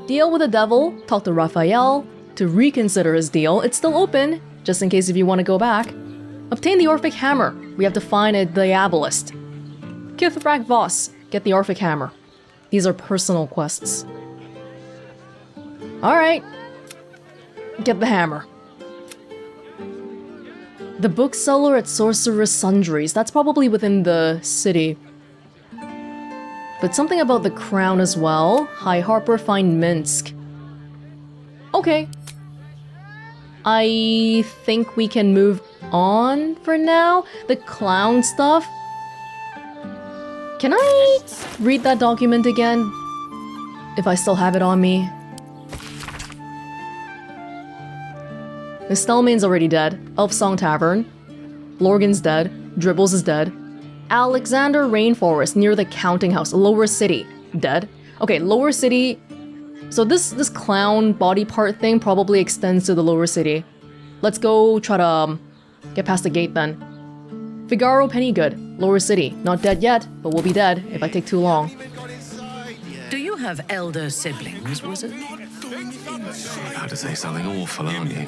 Deal with the devil, talk to Raphael, to reconsider his deal. It's still open, just in case if you want to go back. Obtain the Orphic Hammer. We have to find a Diabolist. Kithrak Voss, get the Orphic Hammer. These are personal quests. Alright. Get the hammer. The bookseller at Sorcerer's Sundries. That's probably within the city. But something about the crown as well. High Harper, find Minsk. Okay. I think we can move on for now. The clown stuff. Can I read that document again? If I still have it on me. The Stelmane's already dead. Elfsong Tavern. Lorgan's dead. Dribbles is dead. Alexander Rainforest near the counting house. Lower City. Dead. Okay, Lower City. So this clown body part thing probably extends to the Lower City. Let's go try to get past the gate then. Figaro Pennygood. Lower City. Not dead yet, but we'll be dead if I take too long. Do you have elder siblings, wizard? You're about to say something awful, aren't you?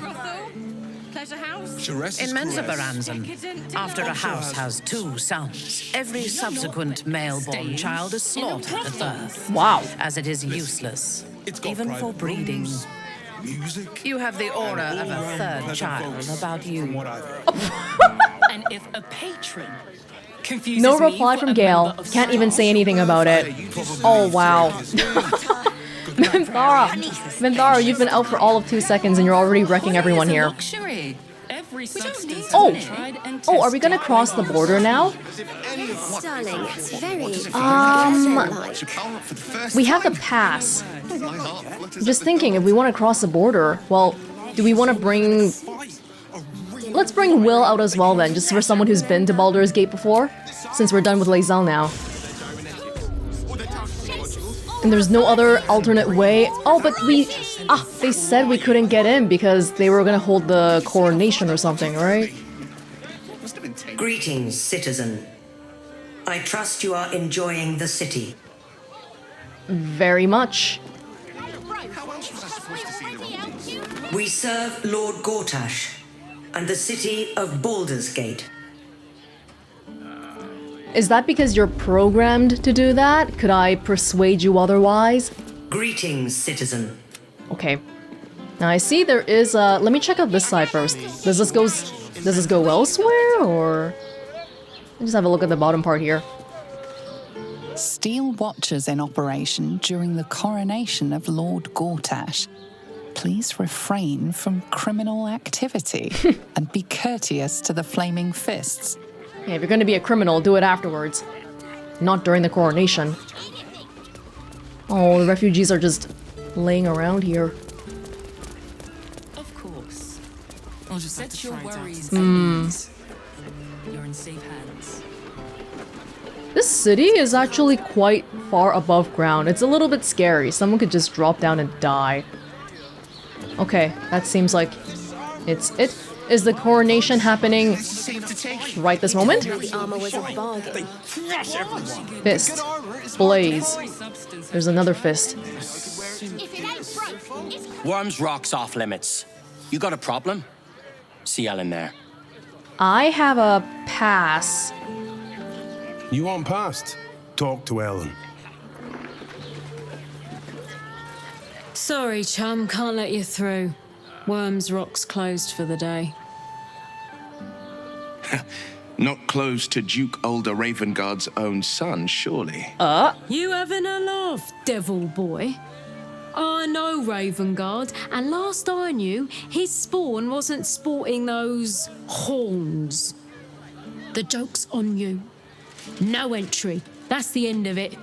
In Menzoberranzan, after a house has two sons, every subsequent male-born child is slaughtered at birth. Wow. As it is useless, even for breeding. You have the aura of a third child about you. And if a patron confuses No me reply for from a Gale. member of Can't even say anything about it. Oh, wow. Minthara, you've been out for all of 2 seconds and you're already wrecking everyone here. luxury. Every substance Oh. has been tried and Oh, are we tested. gonna cross the border now? Yes, darling. It's very We have to pass. Just thinking, if we want to cross the border, well, do we want to bring... Let's bring Will out as well then, just for someone who's been to Baldur's Gate before, since we're done with Lae'zel now. And there's no other alternate way. Oh, but they said we couldn't get in because they were gonna hold the coronation or something, right? Greetings, citizen. I trust you are enjoying the city. Very much. We serve Lord Gortash and the city of Baldur's Gate. Is that because you're programmed to do that? Could I persuade you otherwise? Greetings, citizen. Okay. Now I see there is a... Let me check out this side first. Does this go elsewhere, or... Just have a look at the bottom part here. Steel watchers in operation during the coronation of Lord Gortash. Please refrain from criminal activity and be courteous to the Flaming Fists. Yeah, if you're gonna be a criminal, do it afterwards. Not during the coronation. Oh, the refugees are just laying around here. Of course. I'll just set your worries at ease. You're in safe hands. This city is actually quite far above ground. It's a little bit scary. Someone could just drop down and die. Okay, that seems like it's it. Is the coronation happening right this moment? The armor was a bargain. Fist. Blaze. There's another fist. Wyrm's rock's off limits. You got a problem? See Ellen there. I have a pass. You want past? Talk to Ellen. Sorry, chum, can't let you through. Wyrm's Rock's closed for the day. Not close to Duke Older Ravengard's own son, surely. You having a laugh, devil boy? I know Ravengard, and last I knew, his spawn wasn't sporting those horns. The joke's on you. No entry. That's the end of it.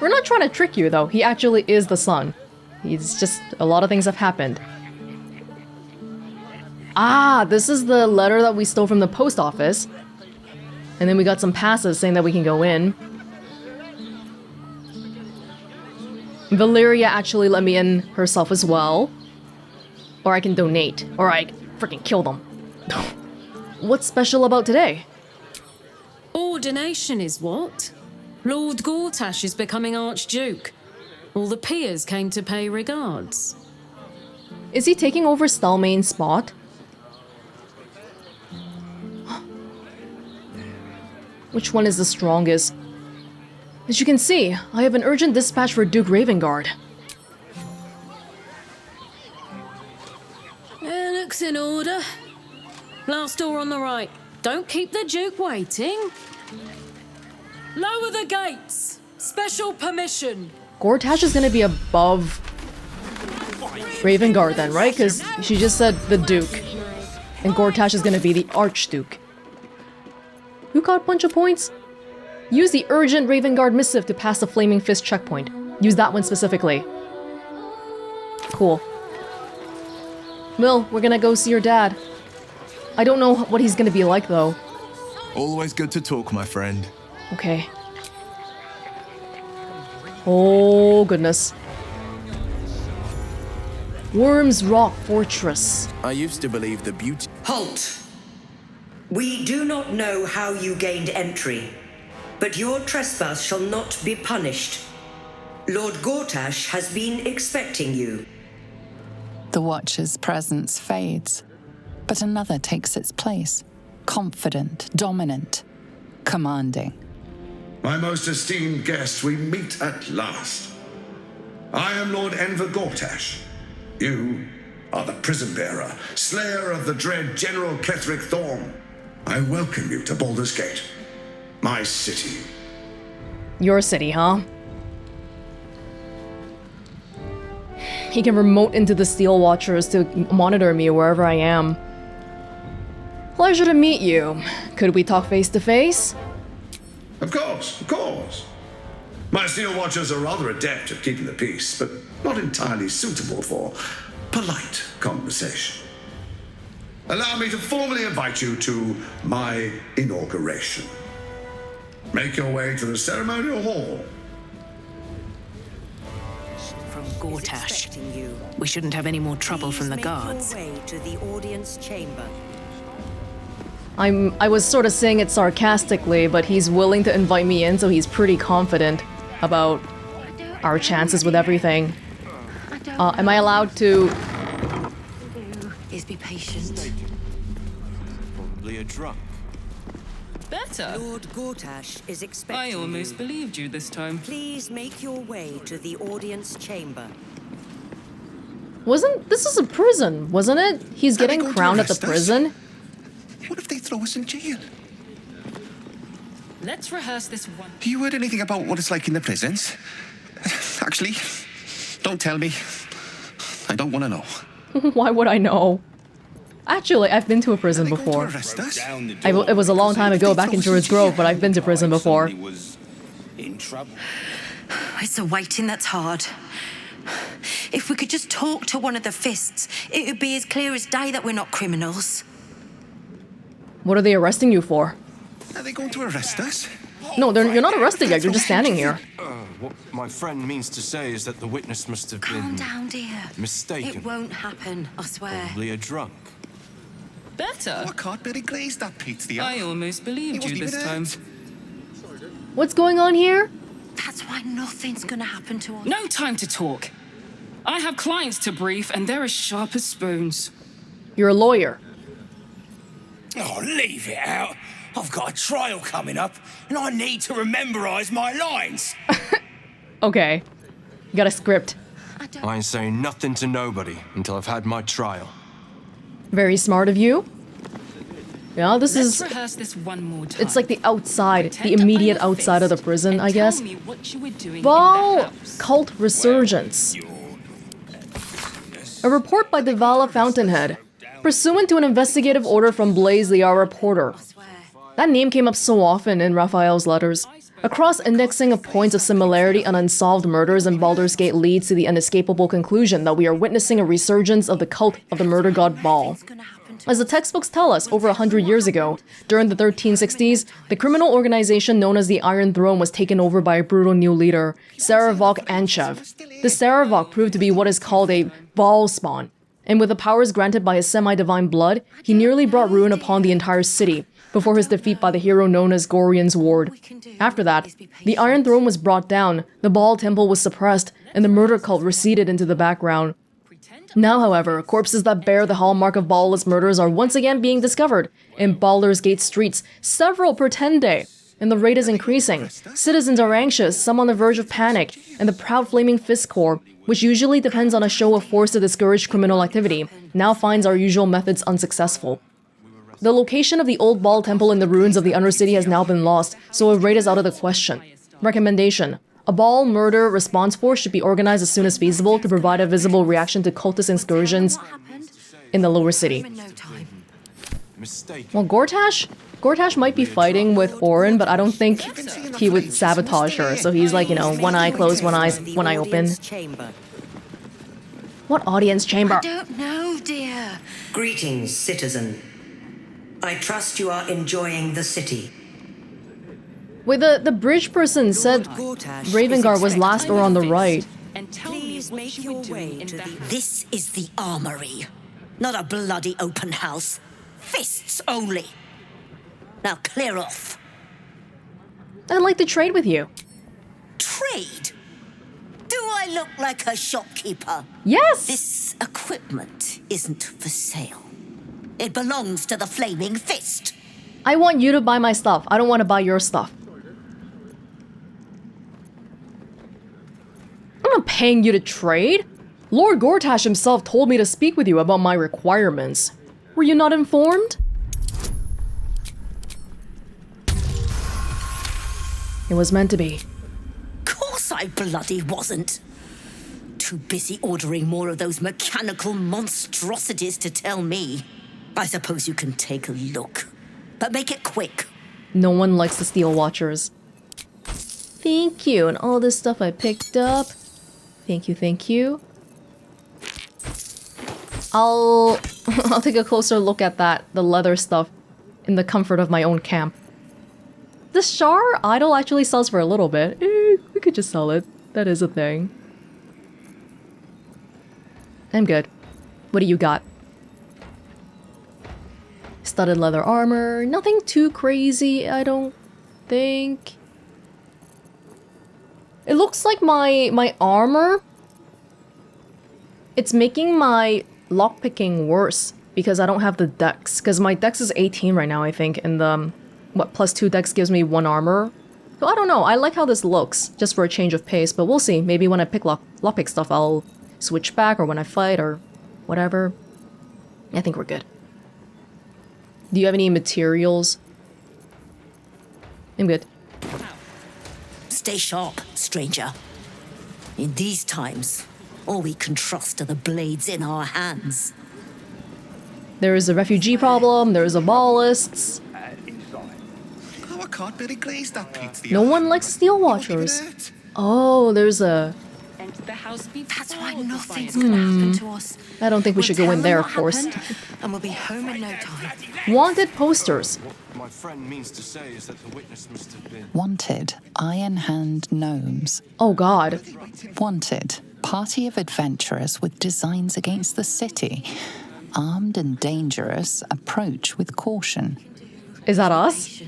We're not trying to trick you, though. He actually is the son. He's just... A lot of things have happened. Ah, this is the letter that we stole from the post office. And then we got some passes saying that we can go in. Valeria actually let me in herself as well. Or I can donate. Or I freaking kill them. What's special about today? Ordination is what? Lord Gortash is becoming Archduke. All the peers came to pay regards. Is he taking over Stalmain's spot? Which one is the strongest? As you can see, I have an urgent dispatch for Duke Ravengard. Looks in order. Last door on the right. Don't keep the Duke waiting. Lower the gates. Special permission. Gortash is gonna be above Ravengard then, right? Because she just said the Duke. And Gortash is gonna be the Archduke. Who got a bunch of points? Use the urgent Ravengard missive to pass the Flaming Fist checkpoint. Use that one specifically. Cool. Will, we're gonna go see your dad. I don't know what he's gonna be like though. Always good to talk, my friend. Okay. Oh, goodness. Wyrm's Rock Fortress. I used to believe the beauty... Halt! We do not know how you gained entry, but your trespass shall not be punished. Lord Gortash has been expecting you. The Watcher's presence fades, but another takes its place. Confident, dominant, commanding. My most esteemed guest, we meet at last. I am Lord Enver Gortash. You are the prison bearer, slayer of the dread General Ketheric Thorm. I welcome you to Baldur's Gate, my city. Your city, huh? He can remote into the Steel Watchers to monitor me wherever I am. Pleasure to meet you. Could we talk face to face? Of course, of course. My Steel Watchers are rather adept at keeping the peace, but not entirely suitable for polite conversation. Allow me to formally invite you to my inauguration. Make your way to the ceremonial hall. From Gortash. We shouldn't have any more trouble from the guards. Make your way to the audience chamber. I was sort of saying it sarcastically, but he's willing to invite me in, so he's pretty confident about our chances with everything. Am I allowed to... Is be patient. Probably a drunk. Better. Lord Gortash is expecting I almost you. believed you this time. Please make your way to the audience chamber. This is a prison, wasn't it? He's getting crowned at the prison? What if they throw us in jail? Let's rehearse this one. Have you heard anything about what it's like in the prisons? Actually, don't tell me. I don't want to know. Why would I know? Actually, I've been to a prison before. It was a long time ago, back in Druid's Grove, but I've been to prison before. It's the waiting that's hard. If we could just talk to one of the fists, it would be as clear as day that we're not criminals. What are they arresting you for? Are they going to arrest us? No, you're not arrested yet, you're just standing here. What my friend means to say is that the witness must have Calm been... down, dear. mistaken. It won't happen, I swear. Probably a drunk. Better. I can't barely glaze that pizza. I almost believed you this time. What's going on here? That's why nothing's gonna happen to us. No time to talk. I have clients to brief, and they're as sharp as spoons. You're a lawyer. Oh, leave it out. I've got a trial coming up, and I need to rememberize my lines. Okay. You got a script. I ain't saying nothing to nobody until I've had my trial. Very smart of you. Yeah, this Let's is... rehearse this one more time. It's like the outside, the immediate outside of the prison, I guess. Tell me what you were doing Val in the house. Cult Resurgence. A report by Devala Fountainhead. Pursuant to an investigative order from Blaze Liara Porter. That name came up so often in Raphael's letters. A cross-indexing of points of similarity on unsolved murders in Baldur's Gate leads to the inescapable conclusion that we are witnessing a resurgence of the cult of the murder god Baal. As the textbooks tell us, over 100 years ago, during the 1360s, the criminal organization known as the Iron Throne was taken over by a brutal new leader, Saravok Anchev. The Saravok proved to be what is called a Baal spawn, and with the powers granted by his semi-divine blood, he nearly brought ruin upon the entire city, before his defeat by the hero known as Gorion's Ward. After that, the Iron Throne was brought down, the Baal Temple was suppressed, and the murder cult receded into the background. Now, however, corpses that bear the hallmark of Baldur's murders are once again being discovered. In Baldur's Gate streets, several pretende, and the rate is increasing. Citizens are anxious, some on the verge of panic, and the proud Flaming Fist Corps, which usually depends on a show of force to discourage criminal activity, now finds our usual methods unsuccessful. The location of the old Baal Temple in the ruins of the Undercity has now been lost, so a raid is out of the question. Recommendation: a Baal murder response force should be organized as soon as feasible to provide a visible reaction to cultist incursions in the lower city. Well, Gortash might be fighting with Orin, but I don't think he would sabotage her, so he's like, you know, one eye closed, one eye open. What audience chamber? I don't know, dear. Greetings, citizen. I trust you are enjoying the city. Wait, the bridge person said Ravengard was last or on the right. Please make your way to the... This is the armory, not a bloody open house. Fists only. Now clear off. I'd like to trade with you. Trade? Do I look like a shopkeeper? Yes! This equipment isn't for sale. It belongs to the Flaming Fist. I want you to buy my stuff. I don't want to buy your stuff. I'm not paying you to trade. Lord Gortash himself told me to speak with you about my requirements. Were you not informed? It was meant to be. Course I bloody wasn't. Too busy ordering more of those mechanical monstrosities to tell me. I suppose you can take a look, but make it quick. No one likes the Steel Watchers. Thank you, and all this stuff I picked up. Thank you, thank you. I'll take a closer look at that, the leather stuff, in the comfort of my own camp. The Shar idol actually sells for a little bit. We could just sell it. That is a thing. I'm good. What do you got? Studded leather armor. Nothing too crazy, I don't think. It looks like my armor, it's making my lockpicking worse because I don't have the dex. Because my dex is 18 right now, I think, and the +2 dex gives me 1 armor. So I don't know. I like how this looks, just for a change of pace. But we'll see. Maybe when I pick lockpick stuff, I'll switch back, or when I fight, or whatever. I think we're good. Do you have any materials? I'm good. Stay sharp, stranger. In these times, all we can trust are the blades in our hands. There is a refugee problem, there's a ballists. Oh, I can't really glaze that pizza. No one likes Steel Watchers. Oh, there's a... That's why nothing's gonna happen to us. I don't think we should go in there, of course. And we'll be home in no time. Wanted posters. My friend means to say is that the witness must have been... Wanted, Iron Hand Gnomes. Oh god. Wanted, party of adventurers with designs against the city. Armed and dangerous, approach with caution. Is that us?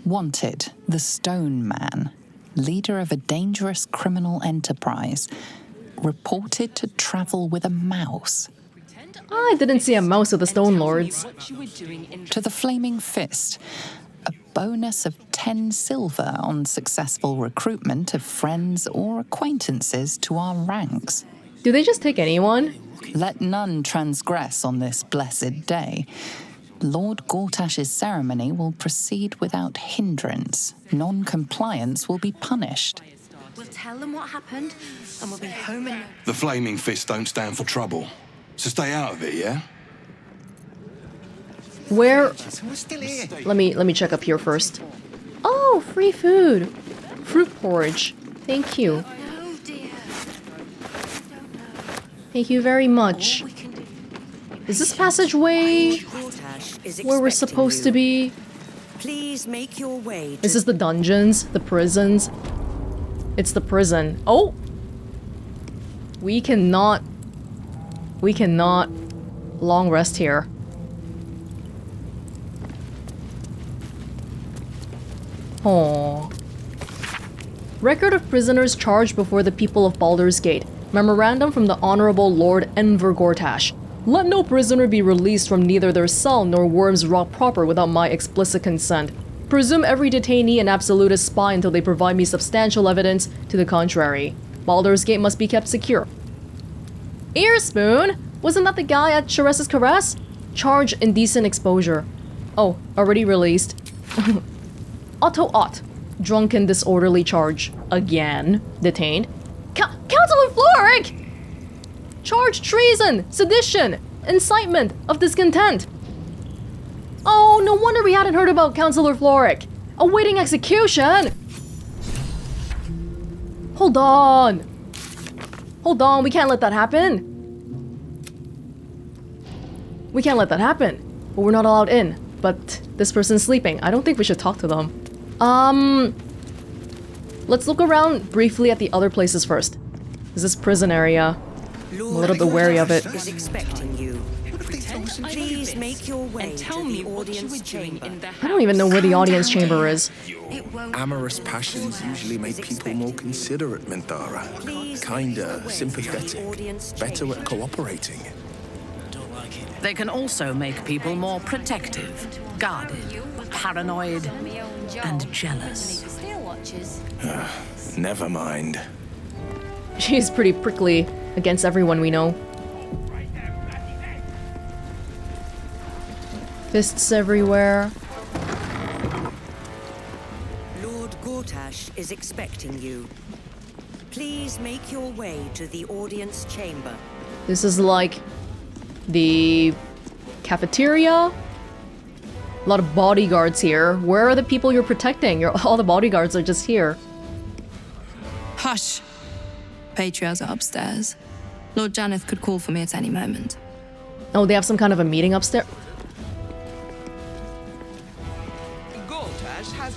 Wanted, the Stone Man. Leader of a dangerous criminal enterprise. Reported to travel with a mouse. I didn't see a mouse with the Stone Lords. To the Flaming Fist. A bonus of 10 silver on successful recruitment of friends or acquaintances to our ranks. Do they just take anyone? Let none transgress on this blessed day. Lord Gortash's ceremony will proceed without hindrance. Non-compliance will be punished. We'll tell them what happened, and we'll be home in... The Flaming Fist don't stand for trouble, so stay out of it, yeah? Where... Let me check up here first. Oh, free food. Fruit porridge. Thank you. Thank you very much. Is this passageway where we're supposed to be? Please make your way. Is this the dungeons? The prisons? It's the prison. Oh! We cannot long rest here. Record of prisoners charged before the people of Baldur's Gate. Memorandum from the Honorable Lord Enver Gortash. Let no prisoner be released from neither their cell nor Wyrm's Rock proper without my explicit consent. Presume every detainee an absolutist spy until they provide me substantial evidence to the contrary. Baldur's Gate must be kept secure. Earspoon? Wasn't that the guy at Chares's Caress? Charge indecent exposure. Oh, already released. Otto Ott. Drunken disorderly charge. Again. Detained. Counsellor Florrick! Charge treason, sedition, incitement of discontent. Oh, no wonder we hadn't heard about Counsellor Florrick. Awaiting execution! Hold on. Hold on, we can't let that happen. We can't let that happen. But we're not allowed in. But this person's sleeping. I don't think we should talk to them. Let's look around briefly at the other places first. Is this prison area? I'm a little bit wary of it. Is expecting you. Please make your way and tell me what you were doing in the house. I don't even know where the audience chamber is. Amorous passions usually make people more considerate, Minthara. Kinder, sympathetic, better at cooperating. They can also make people more protective, guarded, paranoid, and jealous. Never mind. She's pretty prickly against everyone we know. Fists everywhere. Lord Gortash is expecting you. Please make your way to the audience chamber. This is like the cafeteria. A lot of bodyguards here. Where are the people you're protecting? All the bodyguards are just here. Hush. Patriarchs are upstairs. Lord Janeth could call for me at any moment. Oh, they have some kind of a meeting upstairs?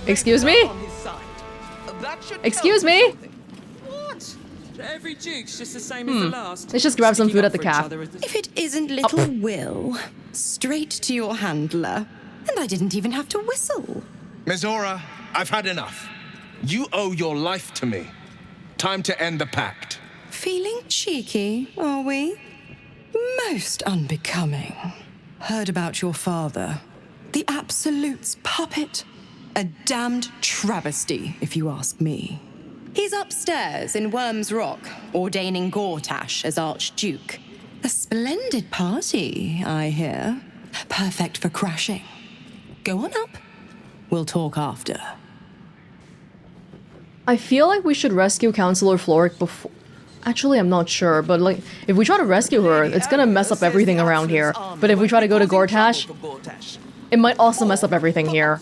Excuse me? Excuse me? What? Every duke's just the same as the last. Let's just grab some food at the caf. If it isn't little Will, straight to your handler. And I didn't even have to whistle. Mizora, I've had enough. You owe your life to me. Time to end the pact. Feeling cheeky, are we? Most unbecoming. Heard about your father. The Absolute's puppet. A damned travesty, if you ask me. He's upstairs in Wyrm's Rock, ordaining Gortash as Archduke. A splendid party, I hear. Perfect for crashing. Go on up. We'll talk after. I feel like we should rescue Counsellor Florrick before... Actually, I'm not sure, but like, if we try to rescue her, it's gonna mess up everything around here. But if we try to go to Gortash, it might also mess up everything here.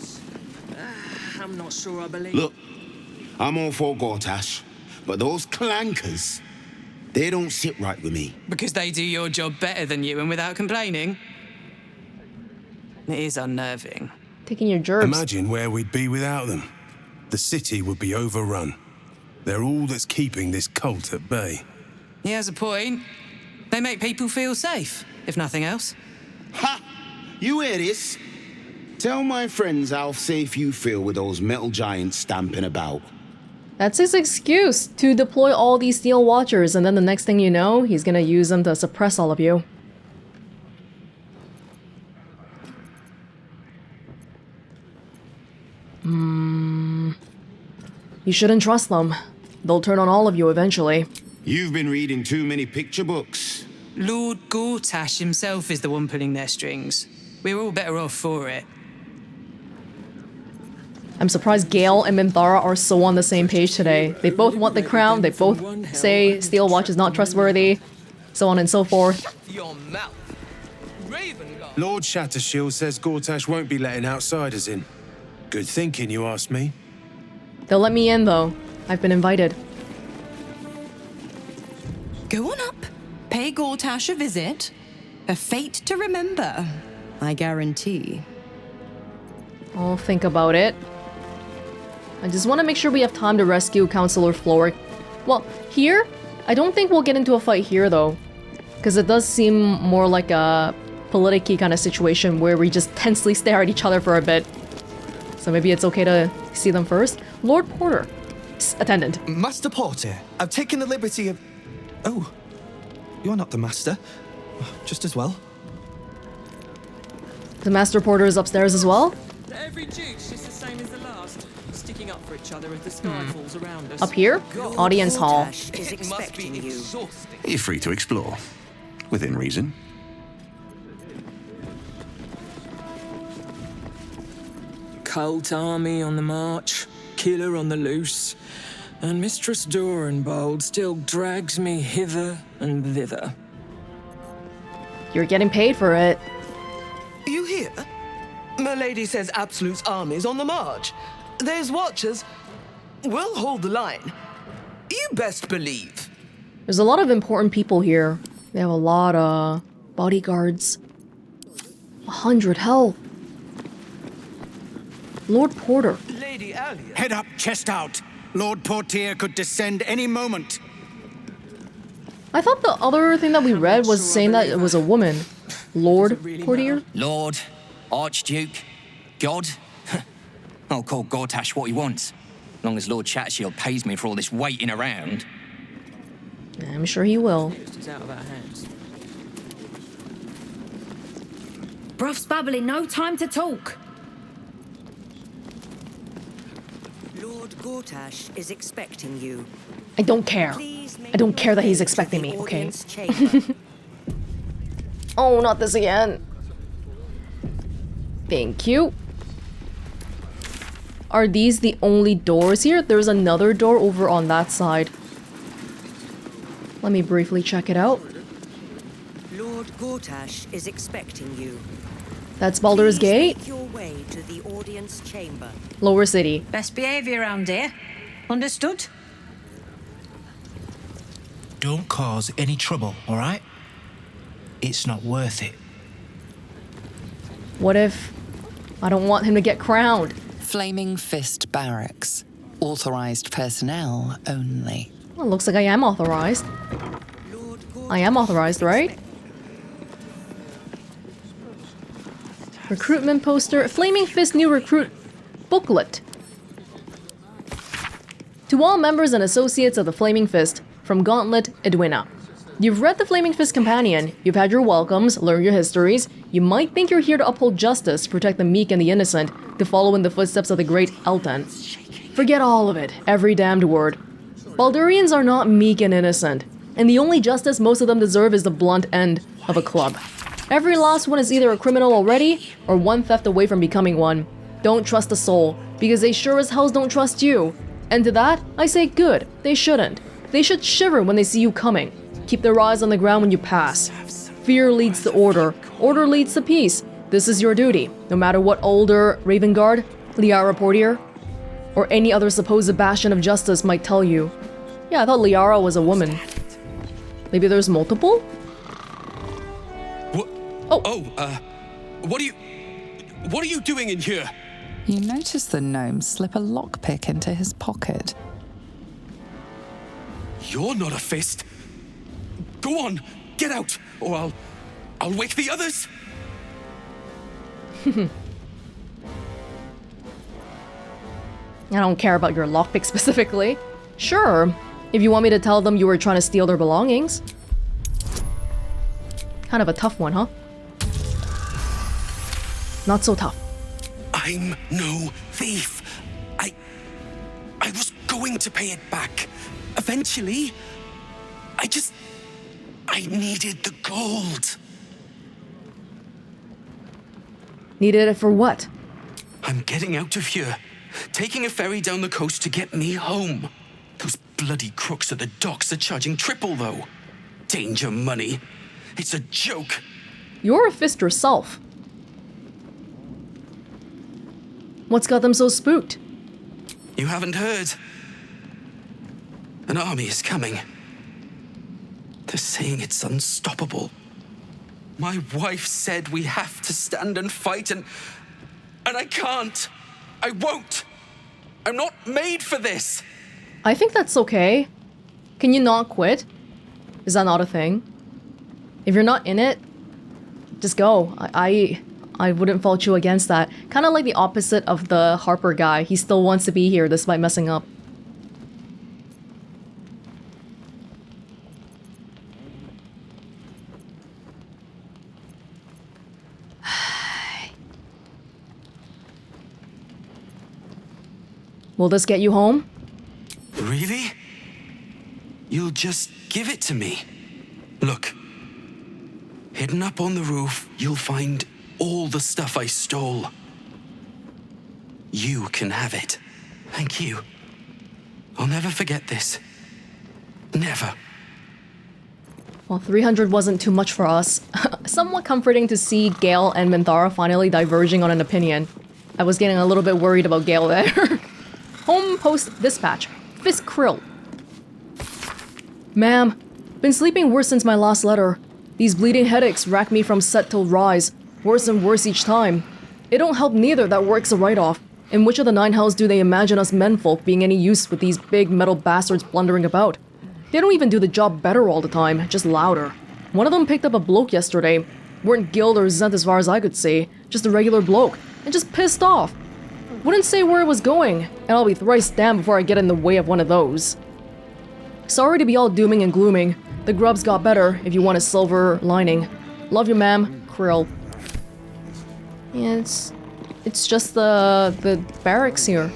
I'm not sure I believe. Look, I'm all for Gortash, but those clankers, they don't sit right with me. Because they do your job better than you and without complaining. It is unnerving. Taking your gerbs. Imagine where we'd be without them. The city would be overrun. They're all that's keeping this cult at bay. He has a point. They make people feel safe, if nothing else. Ha! You hear this? Tell my friends how safe you feel with those metal giants stamping about. That's his excuse to deploy all these Steel Watchers, and then the next thing you know, he's gonna use them to suppress all of you. You shouldn't trust them. They'll turn on all of you eventually. You've been reading too many picture books. Lord Gortash himself is the one pulling their strings. We're all better off for it. I'm surprised Gale and Minthara are so on the same page today. They both want the crown, they both say Steel Watch is not trustworthy, so on and so forth. Your mouth. Ravengard. Lord Shattershield says Gortash won't be letting outsiders in. Good thinking, you ask me. They'll let me in, though. I've been invited. Go on up. Pay Gortash a visit. A fate to remember, I guarantee. I'll think about it. I just want to make sure we have time to rescue Counsellor Florrick. Well, here? I don't think we'll get into a fight here, though. Because it does seem more like a politicky kind of situation where we just tensely stare at each other for a bit. So maybe it's okay to see them first. Lord Porter. Attendant. Master Porter, I've taken the liberty of... Oh, you're not the master. Just as well. The master porter is upstairs as well? Every duke's just the same as the last. Sticking up for each other as the sky falls around us. Up here? Audience hall. Is expecting you. You're free to explore. Within reason. Cult army on the march, killer on the loose, and Mistress Dorenbold still drags me hither and thither. You're getting paid for it. You hear? My lady says Absolute's army's on the march. There's watchers. We'll hold the line. You best believe. There's a lot of important people here. They have a lot of bodyguards. 100 health. Lord Porter. Lady Alia. Head up, chest out. Lord Portier could descend any moment. I thought the other thing that we read was saying that it was a woman. Lord Portier? Lord, Archduke, God. I'll call Gortash what he wants. As long as Lord Chatshield pays me for all this waiting around. I'm sure he will. It's out of our hands. Bruff's babbling, no time to talk. Lord Gortash is expecting you. I don't care. I don't care that he's expecting me, okay? Oh, not this again. Thank you. Are these the only doors here? There's another door over on that side. Let me briefly check it out. Lord Gortash is expecting you. That's Baldur's Gate. Make your way to the audience chamber. Lower City. Best behavior around here. Understood? Don't cause any trouble, all right? It's not worth it. What if I don't want him to get crowned? Flaming Fist Barracks. Authorized personnel only. Well, looks like I am authorized. I am authorized, right? Recruitment poster. Flaming Fist new recruit booklet. To all members and associates of the Flaming Fist, from Gauntlet, Edwina. You've read the Flaming Fist Companion, you've had your welcomes, learned your histories, you might think you're here to uphold justice, protect the meek and the innocent, to follow in the footsteps of the great Elton. Forget all of it, every damned word. Baldurians are not meek and innocent, and the only justice most of them deserve is the blunt end of a club. Every last one is either a criminal already, or one theft away from becoming one. Don't trust a soul, because they sure as hell don't trust you. And to that, I say good, they shouldn't. They should shiver when they see you coming. Keep their eyes on the ground when you pass. Fear leads to order. Order leads to peace. This is your duty, no matter what older Ravengard, Liara Portier, or any other supposed bastion of justice might tell you. Yeah, I thought Liara was a woman. Maybe there's multiple? What? Oh. What are you doing in here? You notice the gnome slip a lockpick into his pocket. You're not a fist. Go on, get out, or I'll wake the others. I don't care about your lockpick specifically. Sure, if you want me to tell them you were trying to steal their belongings. Kind of a tough one, huh? Not so tough. I'm no thief. I was going to pay it back. Eventually. I needed the gold. Needed it for what? I'm getting out of here. Taking a ferry down the coast to get me home. Those bloody crooks at the docks are charging triple, though. Danger money. It's a joke. You're a fist yourself. What's got them so spooked? You haven't heard. An army is coming. They're saying it's unstoppable. My wife said we have to stand and fight, and I can't. I won't. I'm not made for this. I think that's okay. Can you not quit? Is that not a thing? If you're not in it, just go. I wouldn't fault you against that. Kind of like the opposite of the Harper guy. He still wants to be here despite messing up. Will this get you home? Really? You'll just give it to me? Look. Hidden up on the roof, you'll find all the stuff I stole. You can have it. Thank you. I'll never forget this. Never. Well, 300 wasn't too much for us. Somewhat comforting to see Gale and Minthara finally diverging on an opinion. I was getting a little bit worried about Gale there. Home post dispatch. Fist Krill. Ma'am, been sleeping worse since my last letter. These bleeding headaches rack me from set till rise. Worse and worse each time. It don't help neither that work's a write-off. In which of the 9 hells do they imagine us menfolk being any use with these big metal bastards blundering about? They don't even do the job better all the time, just louder. One of them picked up a bloke yesterday. Weren't guild or zent as far as I could see. Just a regular bloke. And just pissed off. Wouldn't say where it was going. And I'll be thrice damned before I get in the way of one of those. Sorry to be all dooming and glooming. The grub's got better, if you want a silver lining. Love you, ma'am. Krill. Yeah, it's just the barracks here.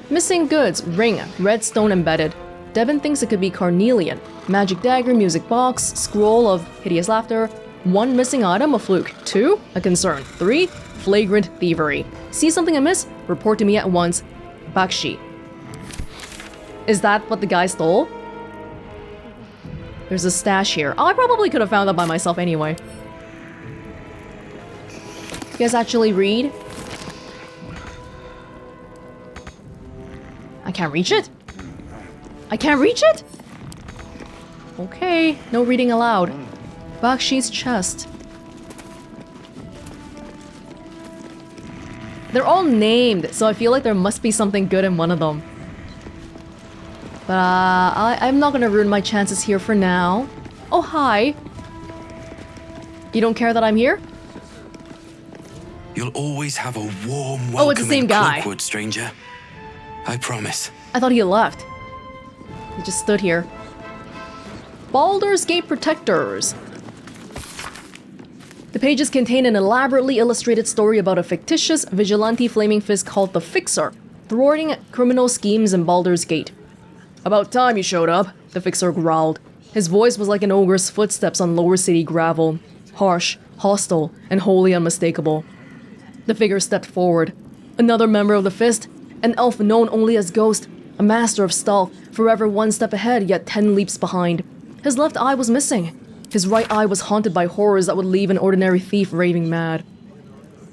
Missing goods. Ring. Redstone embedded. Devin thinks it could be carnelian. Magic dagger, music box, scroll of hideous laughter. 1 missing item, a fluke. 2, a concern. 3, flagrant thievery. See something amiss? Report to me at once. Bakshi. Is that what the guy stole? There's a stash here. Oh, I probably could have found that by myself anyway. You guys actually read? I can't reach it? I can't reach it? Okay, no reading allowed. Bakshi's chest. They're all named, so I feel like there must be something good in one of them. But I'm not gonna ruin my chances here for now. Oh, hi. You don't care that I'm here? You'll always have a warm welcome. Oh, it's the same guy. Cloakwood, stranger. I promise. I thought he had left. He just stood here. Baldur's Gate Protectors. The pages contain an elaborately illustrated story about a fictitious vigilante flaming fist called the Fixer, thwarting criminal schemes in Baldur's Gate. About time you showed up, the Fixer growled. His voice was like an ogre's footsteps on lower city gravel. Harsh, hostile, and wholly unmistakable. The figure stepped forward. Another member of the Fist, an elf known only as Ghost, a master of stealth, forever 1 step ahead yet 10 leaps behind. His left eye was missing. His right eye was haunted by horrors that would leave an ordinary thief raving mad.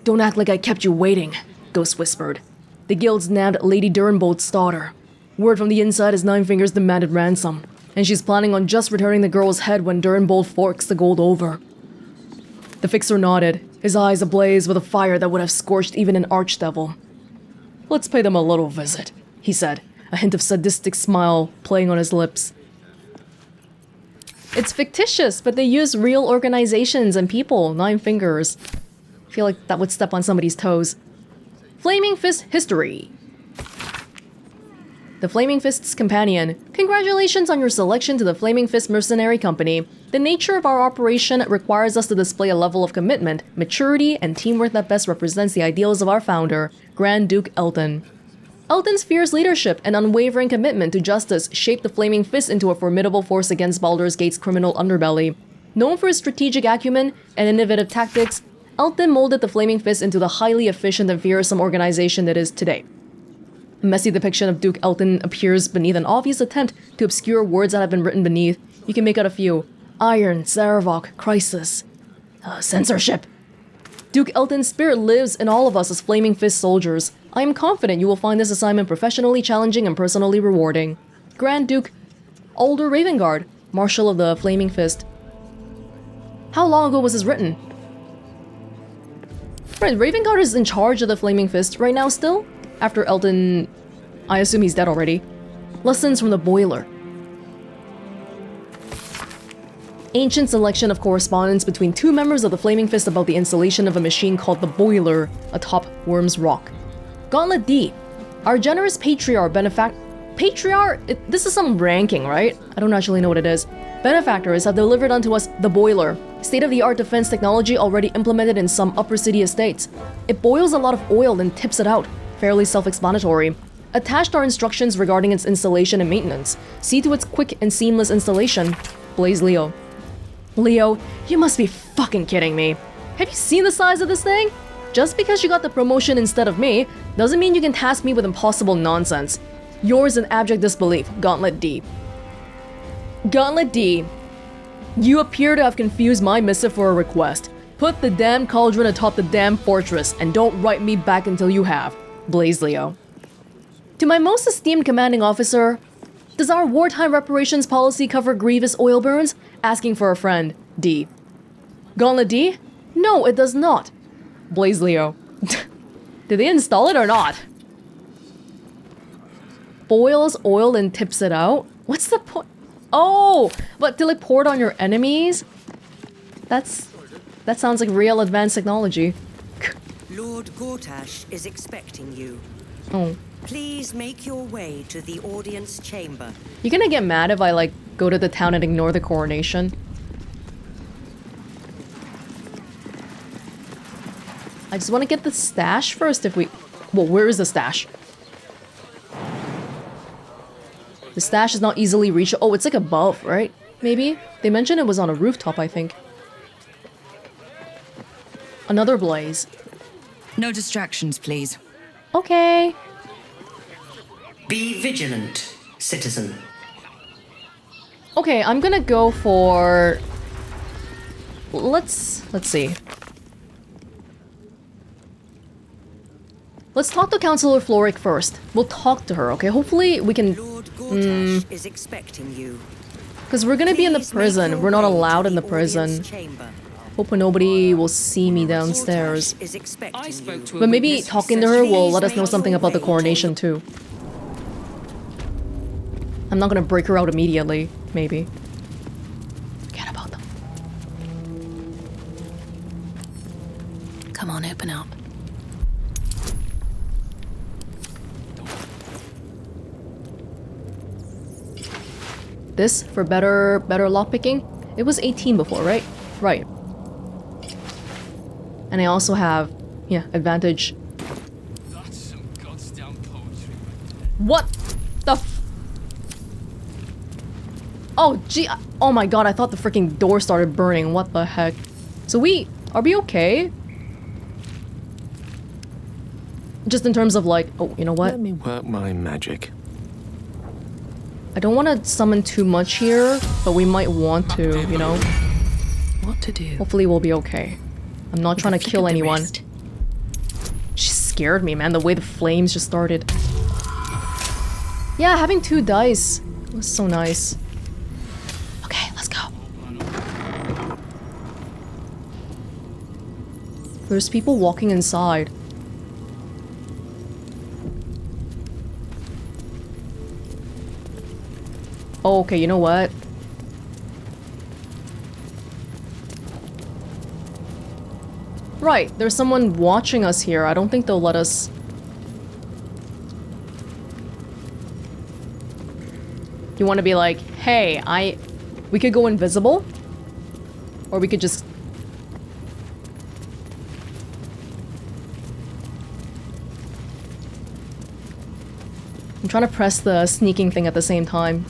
Don't act like I kept you waiting, Ghost whispered. The guild's nabbed Lady Durenbolt's daughter. Word from the inside is 9 Fingers demanded ransom, and she's planning on just returning the girl's head when Durenbolt forks the gold over. The Fixer nodded, his eyes ablaze with a fire that would have scorched even an archdevil. Let's pay them a little visit, he said, a hint of sadistic smile playing on his lips. It's fictitious, but they use real organizations and people, 9 Fingers. I feel like that would step on somebody's toes. Flaming Fist history. The Flaming Fist's companion. Congratulations on your selection to the Flaming Fist Mercenary Company. The nature of our operation requires us to display a level of commitment, maturity, and teamwork that best represents the ideals of our founder, Grand Duke Elton. Elton's fierce leadership and unwavering commitment to justice shaped the Flaming Fist into a formidable force against Baldur's Gate's criminal underbelly. Known for his strategic acumen and innovative tactics, Elton molded the Flaming Fist into the highly efficient and fearsome organization it is today. A messy depiction of Duke Elton appears beneath an obvious attempt to obscure words that have been written beneath. You can make out a few. Iron, Saravok, Crisis. Censorship. Duke Elton's spirit lives in all of us as Flaming Fist soldiers. I am confident you will find this assignment professionally challenging and personally rewarding. Grand Duke Baldur Ravengard, Marshal of the Flaming Fist. How long ago was this written? Right, Ravengard is in charge of the Flaming Fist right now still? After Elton... I assume he's dead already. Lessons from the Boiler. Ancient selection of correspondence between 2 members of the Flaming Fist about the installation of a machine called the Boiler atop Wyrm's Rock. Gauntlet D. Our generous patriarch this is some ranking, right? I don't actually know what it is. Benefactors have delivered unto us the Boiler, state-of-the-art defense technology already implemented in some upper city estates. It boils a lot of oil and tips it out. Fairly self-explanatory. Attached are instructions regarding its installation and maintenance. See to its quick and seamless installation. Blaze Leo. Leo, you must be fucking kidding me. Have you seen the size of this thing? Just because you got the promotion instead of me, doesn't mean you can task me with impossible nonsense. Yours in abject disbelief, Gauntlet D. Gauntlet D. You appear to have confused my missive for a request. Put the damn cauldron atop the damn fortress, and don't write me back until you have. Blaze Leo. To my most esteemed commanding officer, does our wartime reparations policy cover grievous oil burns? Asking for a friend. D. Gauntlet D? No, it does not. Blaze Leo. Did they install it or not? Boils oil and tips it out? What's the point? Oh, but to like pour it on your enemies? That sounds like real advanced technology. Lord Gortash is expecting you. Oh. Please make your way to the audience chamber. You gonna get mad if I like go to the town and ignore the coronation? I just want to get the stash first if we... Well, where is the stash? The stash is not easily reached. Oh, it's like above, right? Maybe? They mentioned it was on a rooftop, I think. Another blaze. No distractions, please. Okay. Be vigilant, citizen. Okay, I'm gonna go for... Let's see. Let's talk to Counsellor Florrick first. We'll talk to her, okay? Hopefully we can... Lord Gortash is expecting you. Because we're gonna be in the prison. We're not allowed in the prison. Hope nobody will see me downstairs. But maybe talking to her will let us know something about the coronation too. I'm not gonna break her out immediately, maybe. Forget about them. Come on, open up. This for better lockpicking? It was 18 before, right? Right. And I also have, yeah, advantage. That's some goddamn poetry. What the f- Oh, gee. Oh my god, I thought the freaking door started burning. What the heck? So are we okay? Just in terms of like, oh, you know what? Let me work my magic. I don't want to summon too much here, but we might want to, you know? What to do? Hopefully we'll be okay. I'm not trying to kill anyone. She scared me, man, the way the flames just started. Yeah, having 2 dice was so nice. Okay, let's go. There's people walking inside. Oh, okay, you know what? Right, there's someone watching us here. I don't think they'll let us... You want to be like, hey, we could go invisible? Or we could just... I'm trying to press the sneaking thing at the same time.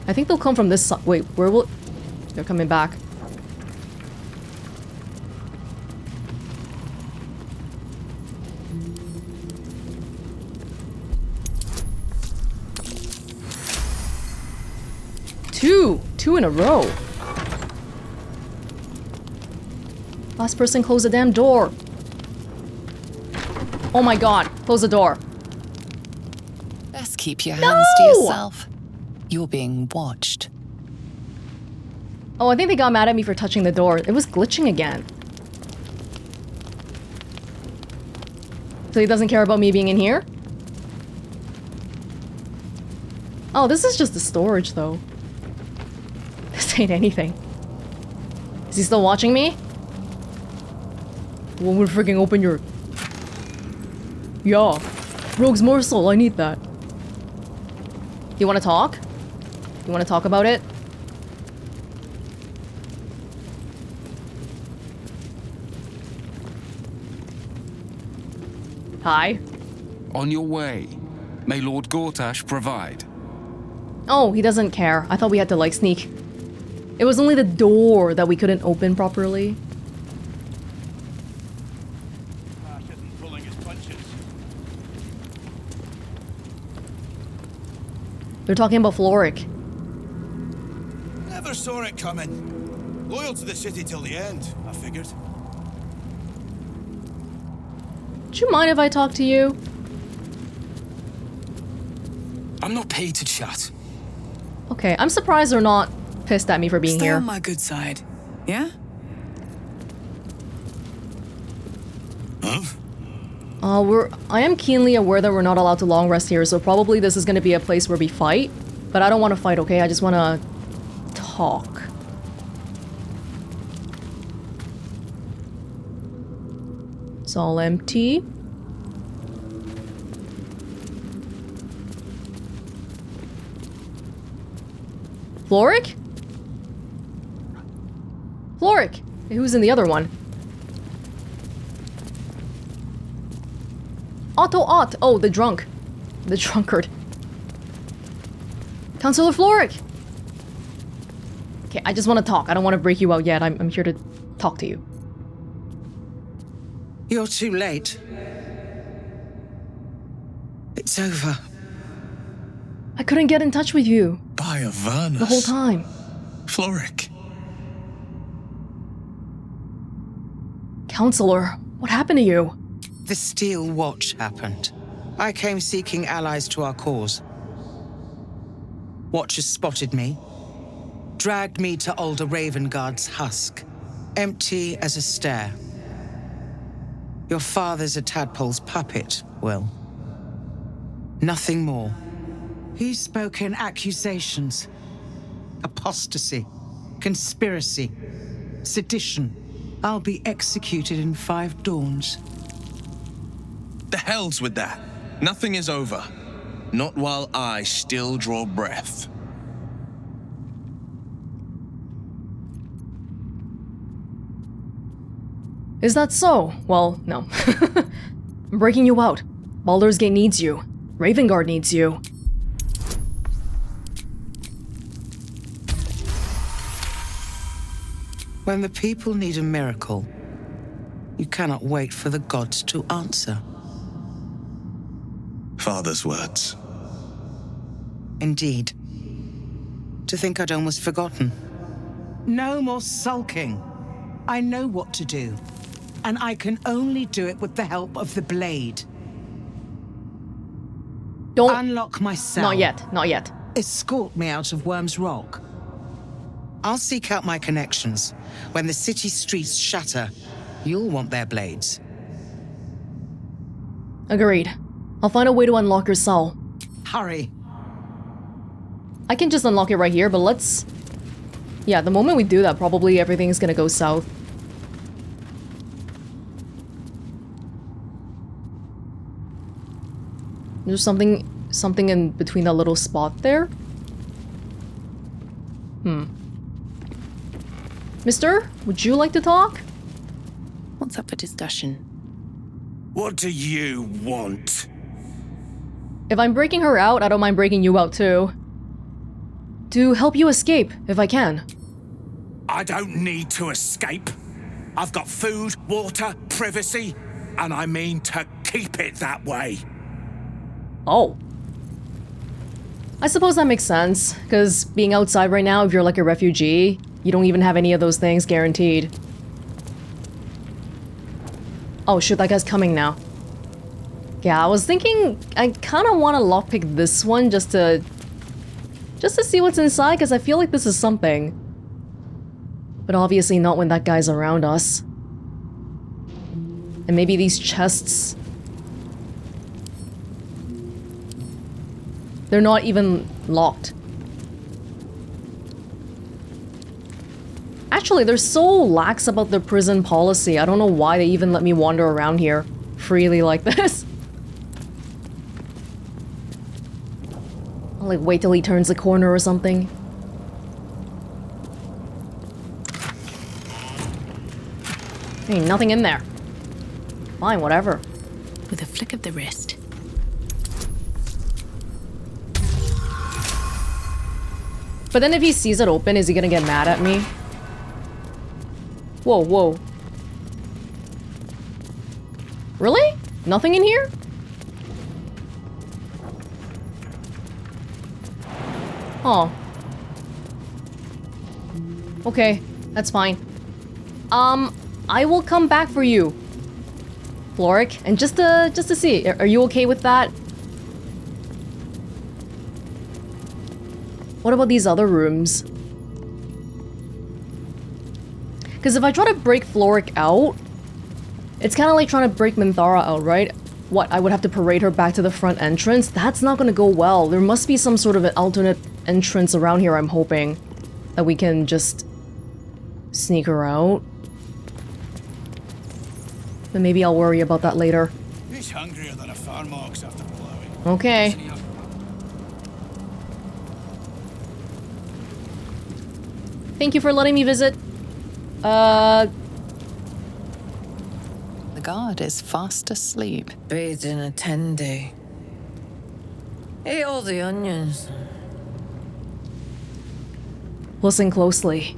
I think they'll come from this side. Wait, where will... They're coming back. Two in a row. Last person close the damn door. Oh my god, close the door. Best keep your hands to yourself. You're being watched. Oh, I think they got mad at me for touching the door. It was glitching again. So he doesn't care about me being in here? Oh, this is just the storage though. This ain't anything. Is he still watching me? Well, we'll freaking open your... Yeah. Rogue's morsel, I need that. You wanna talk? You wanna talk about it? Hi. On your way. May Lord Gortash provide. Oh, he doesn't care. I thought we had to, like, sneak. It was only the door that we couldn't open properly. They're talking about Florrick. Never saw it coming. Loyal to the city till the end, I figured. Do you mind if I talk to you? I'm not paid to chat. Okay, I'm surprised they're not pissed at me for being Stay here. on my good side, yeah? Huh? I am keenly aware that we're not allowed to long rest here, so probably this is gonna be a place where we fight. But I don't want to fight, okay? I just want to talk. It's all empty. Florrick? Florrick! Who's in the other one? Ott. Oh, the drunk. The drunkard. Counsellor Florrick! Okay, I just want to talk. I don't want to break you out yet. I'm here to talk to you. You're too late. It's over. I couldn't get in touch with you. By Avernus. The whole time. Florrick. Counsellor, what happened to you? The Steel Watch happened. I came seeking allies to our cause. Watchers spotted me, dragged me to older Ravengard's husk, empty as a stair. Your father's a tadpole's puppet, Will. Nothing more. He spoke in accusations. Apostasy, conspiracy, sedition. I'll be executed in 5 dawns. The hell's with that. Nothing is over. Not while I still draw breath. Is that so? Well, no. I'm breaking you out. Baldur's Gate needs you. Ravengard needs you. When the people need a miracle, you cannot wait for the gods to answer. Father's words. Indeed. To think I'd almost forgotten. No more sulking. I know what to do, and I can only do it with the help of the blade. Don't unlock my cell. Not yet, not yet. Escort me out of Wyrm's Rock. I'll seek out my connections. When the city streets shatter, you'll want their blades. Agreed. I'll find a way to unlock your cell. Hurry. I can just unlock it right here, but let's... Yeah, the moment we do that, probably everything's gonna go south. There's something in between that little spot there. Mister, would you like to talk? What's up for discussion? What do you want? If I'm breaking her out, I don't mind breaking you out too. To help you escape, if I can. I don't need to escape. I've got food, water, privacy, and I mean to keep it that way. Oh. I suppose that makes sense, because being outside right now, if you're like a refugee, you don't even have any of those things guaranteed. Oh shoot, that guy's coming now. Yeah, I was thinking I kind of want to lockpick this one just to see what's inside, because I feel like this is something. But obviously not when that guy's around us. And maybe these chests... They're not even locked. Actually, they're so lax about their prison policy. I don't know why they even let me wander around here freely like this. I'll like wait till he turns the corner or something. Ain't nothing in there. Fine, whatever. With a flick of the wrist. But then if he sees it open, is he gonna get mad at me? Whoa, whoa. Really? Nothing in here? Oh. Okay, that's fine. I will come back for you, Florrick, and just to see, are you okay with that? What about these other rooms? Because if I try to break Florrick out, it's kind of like trying to break Minthara out, right? What, I would have to parade her back to the front entrance? That's not gonna go well. There must be some sort of an alternate entrance around here, I'm hoping, that we can just sneak her out. But maybe I'll worry about that later. He's hungrier than a farm ox after plowing. Okay. Thank you for letting me visit. The guard is fast asleep. Bathed in a tendy. Ate all the onions. Listen closely.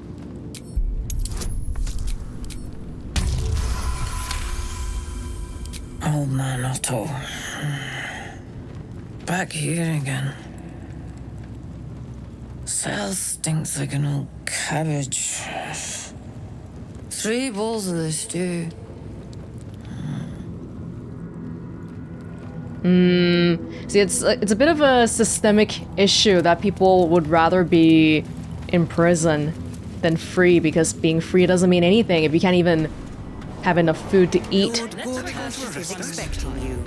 Old man Otto. Back here again. Cell stinks like an old cabbage. 3 bowls of the stew. See, it's a bit of a systemic issue that people would rather be in prison than free, because being free doesn't mean anything if you can't even have enough food to eat. Lord Gortash is expecting you.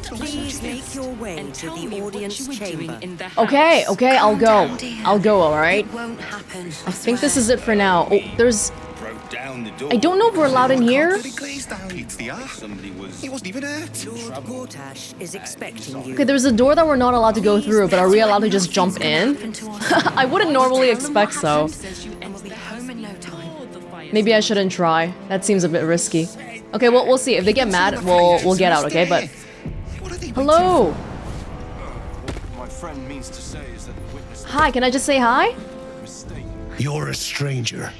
Please make your way to the audience chamber. Okay, okay, I'll go. I'll go, alright? It won't happen. I think this is it for now. Oh, there's... I don't know if we're allowed in here. He wasn't even hurt. Lord Gortash is expecting you. Okay, there's a door that we're not allowed to go through, but are we allowed to just jump in? I wouldn't normally expect so. Maybe I shouldn't try. That seems a bit risky. Okay, well, we'll see. If they get mad, we'll get out, okay? But... Hello! My friend means to say is that the witness... Hi, can I just say hi? You're a stranger.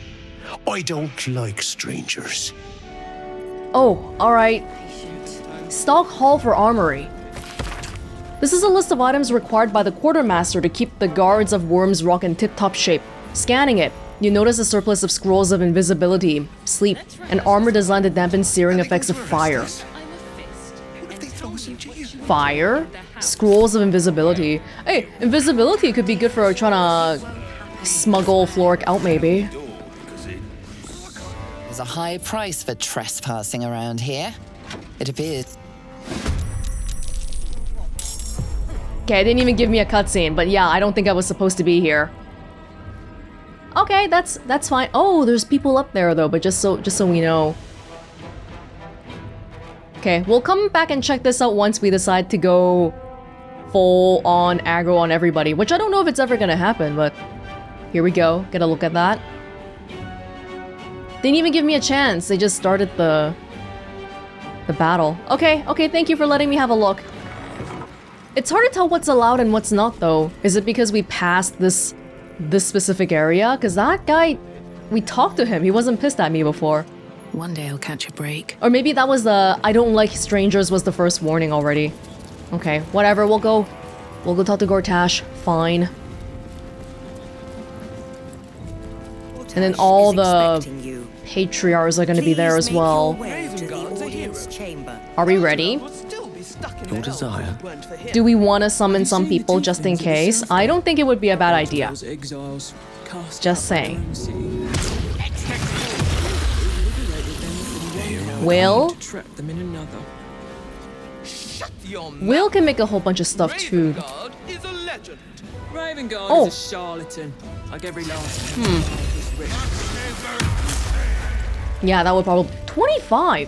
I don't like strangers. Oh, alright. Stock Hall for Armory. This is a list of items required by the quartermaster to keep the guards of Wyrm's Rock in tip-top shape. Scanning it, you notice a surplus of scrolls of invisibility, sleep, and armor designed to dampen searing effects of fire. Fire? Scrolls of invisibility. Hey, invisibility could be good for trying to smuggle Florrick out, maybe. There's a high price for trespassing around here. It appears. Okay, it didn't even give me a cutscene, but yeah, I don't think I was supposed to be here. Okay, that's fine. Oh, there's people up there though, but just so we know. Okay, we'll come back and check this out once we decide to go full on aggro on everybody, which I don't know if it's ever gonna happen, but here we go. Get a look at that. They didn't even give me a chance. They just started the battle. Okay, thank you for letting me have a look. It's hard to tell what's allowed and what's not though. Is it because we passed this specific area? Because that guy, we talked to him. He wasn't pissed at me before. One day I'll catch a break. Or maybe that was the I don't like strangers was the first warning already. Okay, whatever, we'll go talk to Gortash. Fine. And then all the patriarchs are gonna be there as well. Are we ready? Your desire. Do we want to summon some people just in case? I don't think it would be a bad idea. Just saying. Will? Will can make a whole bunch of stuff too. Ravengard is a charlatan, like every last. Yeah, that would probably 25.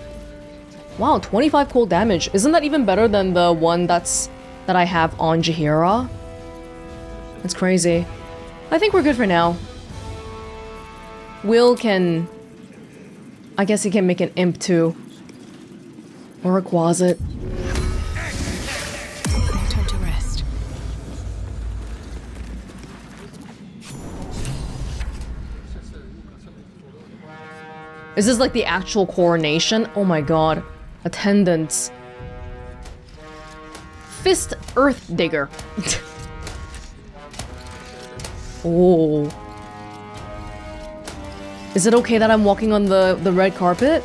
Wow, 25 cold damage. Isn't that even better than the one that I have on Jaheira? That's crazy. I think we're good for now. Will can... I guess he can make an imp too. Or a Quasit. No time to rest. Is this like the actual coronation? Oh my god. Attendants. Fist Earth Digger. Oh. Is it okay that I'm walking on the red carpet?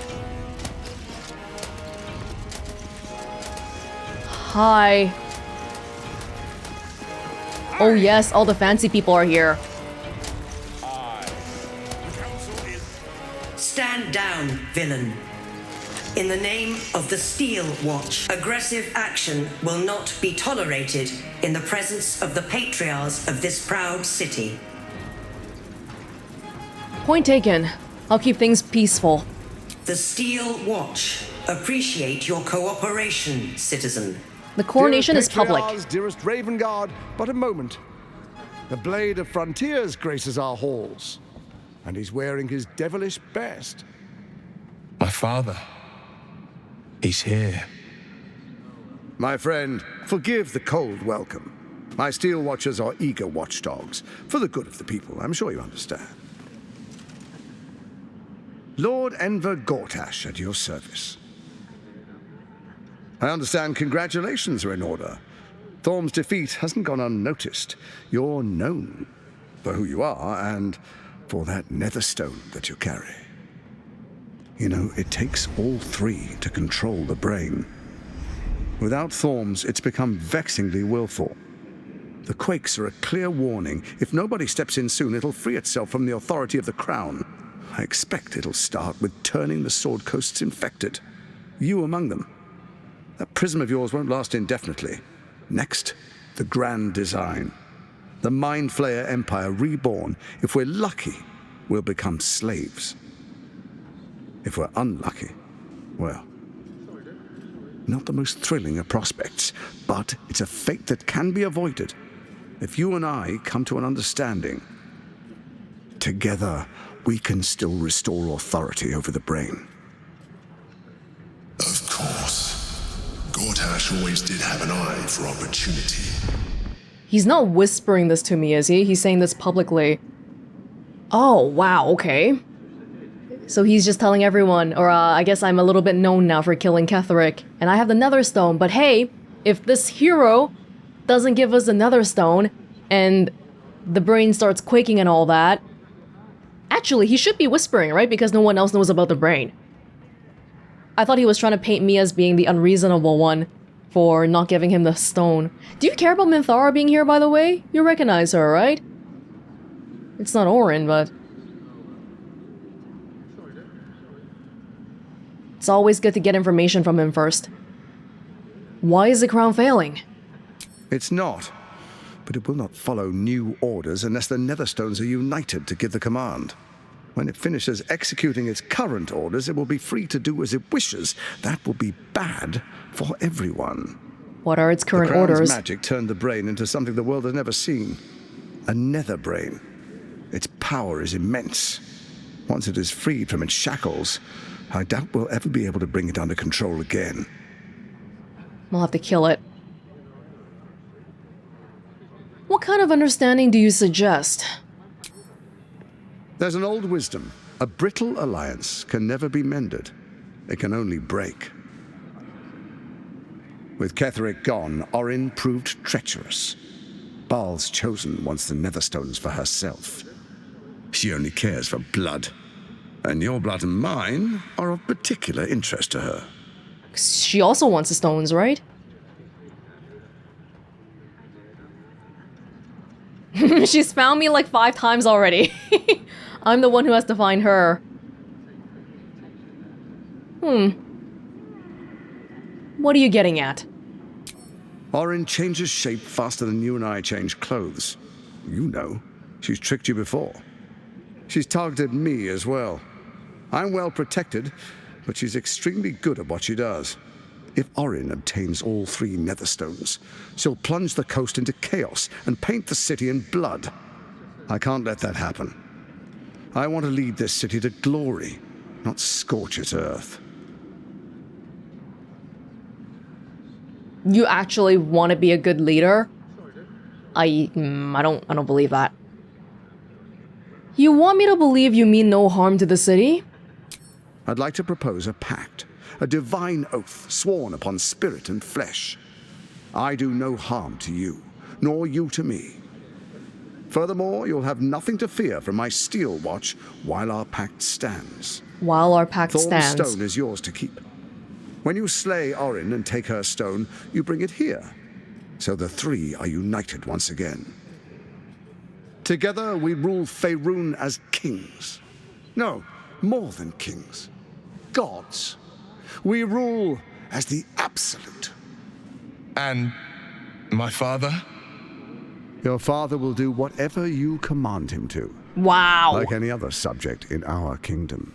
Hi. Oh yes, all the fancy people are here. Stand down, villain. In the name of the Steel Watch, aggressive action will not be tolerated in the presence of the patriarchs of this proud city. Point taken. I'll keep things peaceful. The Steel Watch appreciate your cooperation, citizen. The coronation is public. Dearest Ravengard, but a moment. The Blade of Frontiers graces our halls, and he's wearing his devilish best. My father. He's here. My friend, forgive the cold welcome. My Steel Watchers are eager watchdogs, for the good of the people, I'm sure you understand. Lord Enver Gortash at your service. I understand congratulations are in order. Thorm's defeat hasn't gone unnoticed. You're known for who you are and for that netherstone that you carry. You know, it takes all three to control the brain. Without Thorm's, it's become vexingly willful. The quakes are a clear warning. If nobody steps in soon, it'll free itself from the authority of the crown. I expect it'll start with turning the Sword Coasts infected. You among them. That prism of yours won't last indefinitely. Next, the grand design. The Mind Flayer Empire reborn. If we're lucky, we'll become slaves. If we're unlucky, well, not the most thrilling of prospects, but it's a fate that can be avoided if you and I come to an understanding. Together, we can still restore authority over the brain. Of course. Gortash always did have an eye for opportunity. He's not whispering this to me, is he? He's saying this publicly. Oh, wow, okay. So he's just telling everyone, or I guess I'm a little bit known now for killing Ketheric, and I have the Netherstone, but hey, if this hero doesn't give us the Netherstone, and the brain starts quaking and all that, actually, he should be whispering, right? Because no one else knows about the brain. I thought he was trying to paint me as being the unreasonable one for not giving him the stone. Do you care about Minthara being here, by the way? You recognize her, right? It's not Orin, but... it's always good to get information from him first. Why is the crown failing? It's not, but it will not follow new orders unless the Netherstones are united to give the command. When it finishes executing its current orders, it will be free to do as it wishes. That will be bad for everyone. What are its current the crown's orders? Magic turned the brain into something the world has never seen. A nether brain. Its power is immense. Once it is freed from its shackles, I doubt we'll ever be able to bring it under control again. We'll have to kill it. What kind of understanding do you suggest? There's an old wisdom. A brittle alliance can never be mended. It can only break. With Ketheric gone, Orin proved treacherous. Baal's chosen wants the Netherstones for herself. She only cares for blood. And your blood and mine are of particular interest to her. She also wants the stones, right? She's found me like 5 times already. I'm the one who has to find her. What are you getting at? Orin changes shape faster than you and I change clothes. You know, she's tricked you before. She's targeted me as well. I'm well protected, but she's extremely good at what she does. If Orin obtains all 3 Netherstones, she'll plunge the coast into chaos and paint the city in blood. I can't let that happen. I want to lead this city to glory, not scorch its earth. You actually want to be a good leader? I don't believe that. You want me to believe you mean no harm to the city? I'd like to propose a pact, a divine oath sworn upon spirit and flesh. I do no harm to you, nor you to me. Furthermore, you'll have nothing to fear from my steel watch while our pact stands. While our pact Thorn's stands. stone is yours to keep. When you slay Orin and take her stone, you bring it here, so the three are united once again. Together we rule Faerun as kings. No, more than kings. Gods. We rule as the absolute. And my father? Your father will do whatever you command him to. Wow. Like any other subject in our kingdom.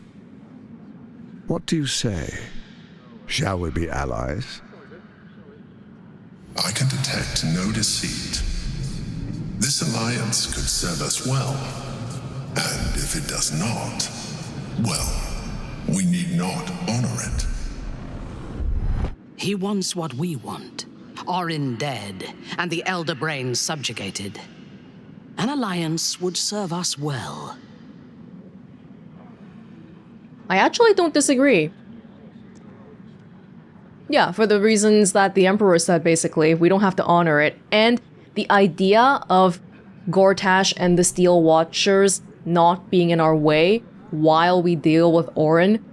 What do you say? Shall we be allies? I can detect no deceit. This alliance could serve us well. And if it does not, well, we need not honor it. He wants what we want. Orin dead, and the Elder Brain subjugated. An alliance would serve us well. I actually don't disagree. Yeah, for the reasons that the Emperor said, basically. We don't have to honor it. And the idea of Gortash and the Steel Watchers not being in our way while we deal with Orin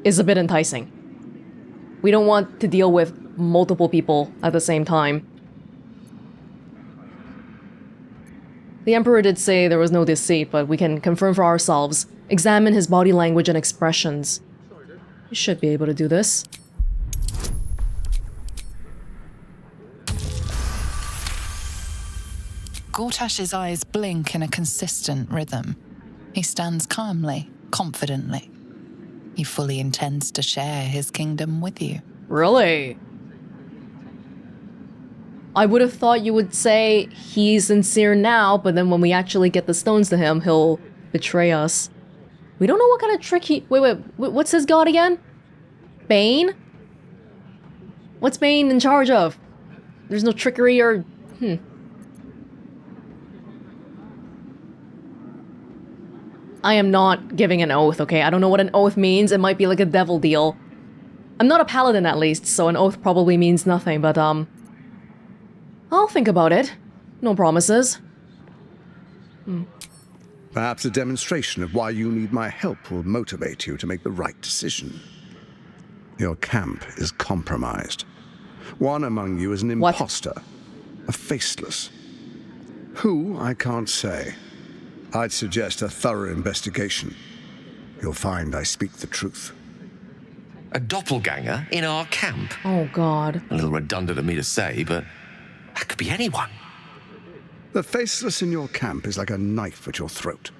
is a bit enticing. We don't want to deal with multiple people at the same time. The Emperor did say there was no deceit, but we can confirm for ourselves. Examine his body language and expressions. We should be able to do this. Gortash's eyes blink in a consistent rhythm. He stands calmly, confidently. He fully intends to share his kingdom with you. Really? I would have thought you would say he's sincere now, but then when we actually get the stones to him, he'll betray us. We don't know what kind of trick he... Wait, what's his god again? Bane? What's Bane in charge of? There's no trickery or... I am not giving an oath, okay? I don't know what an oath means. It might be like a devil deal. I'm not a paladin at least, so an oath probably means nothing, but I'll think about it. No promises. Perhaps a demonstration of why you need my help will motivate you to make the right decision. Your camp is compromised. One among you is an imposter, a faceless. Who, I can't say. I'd suggest a thorough investigation. You'll find I speak the truth. A doppelganger in our camp? Oh, God. A little redundant of me to say, but that could be anyone. The faceless in your camp is like a knife at your throat.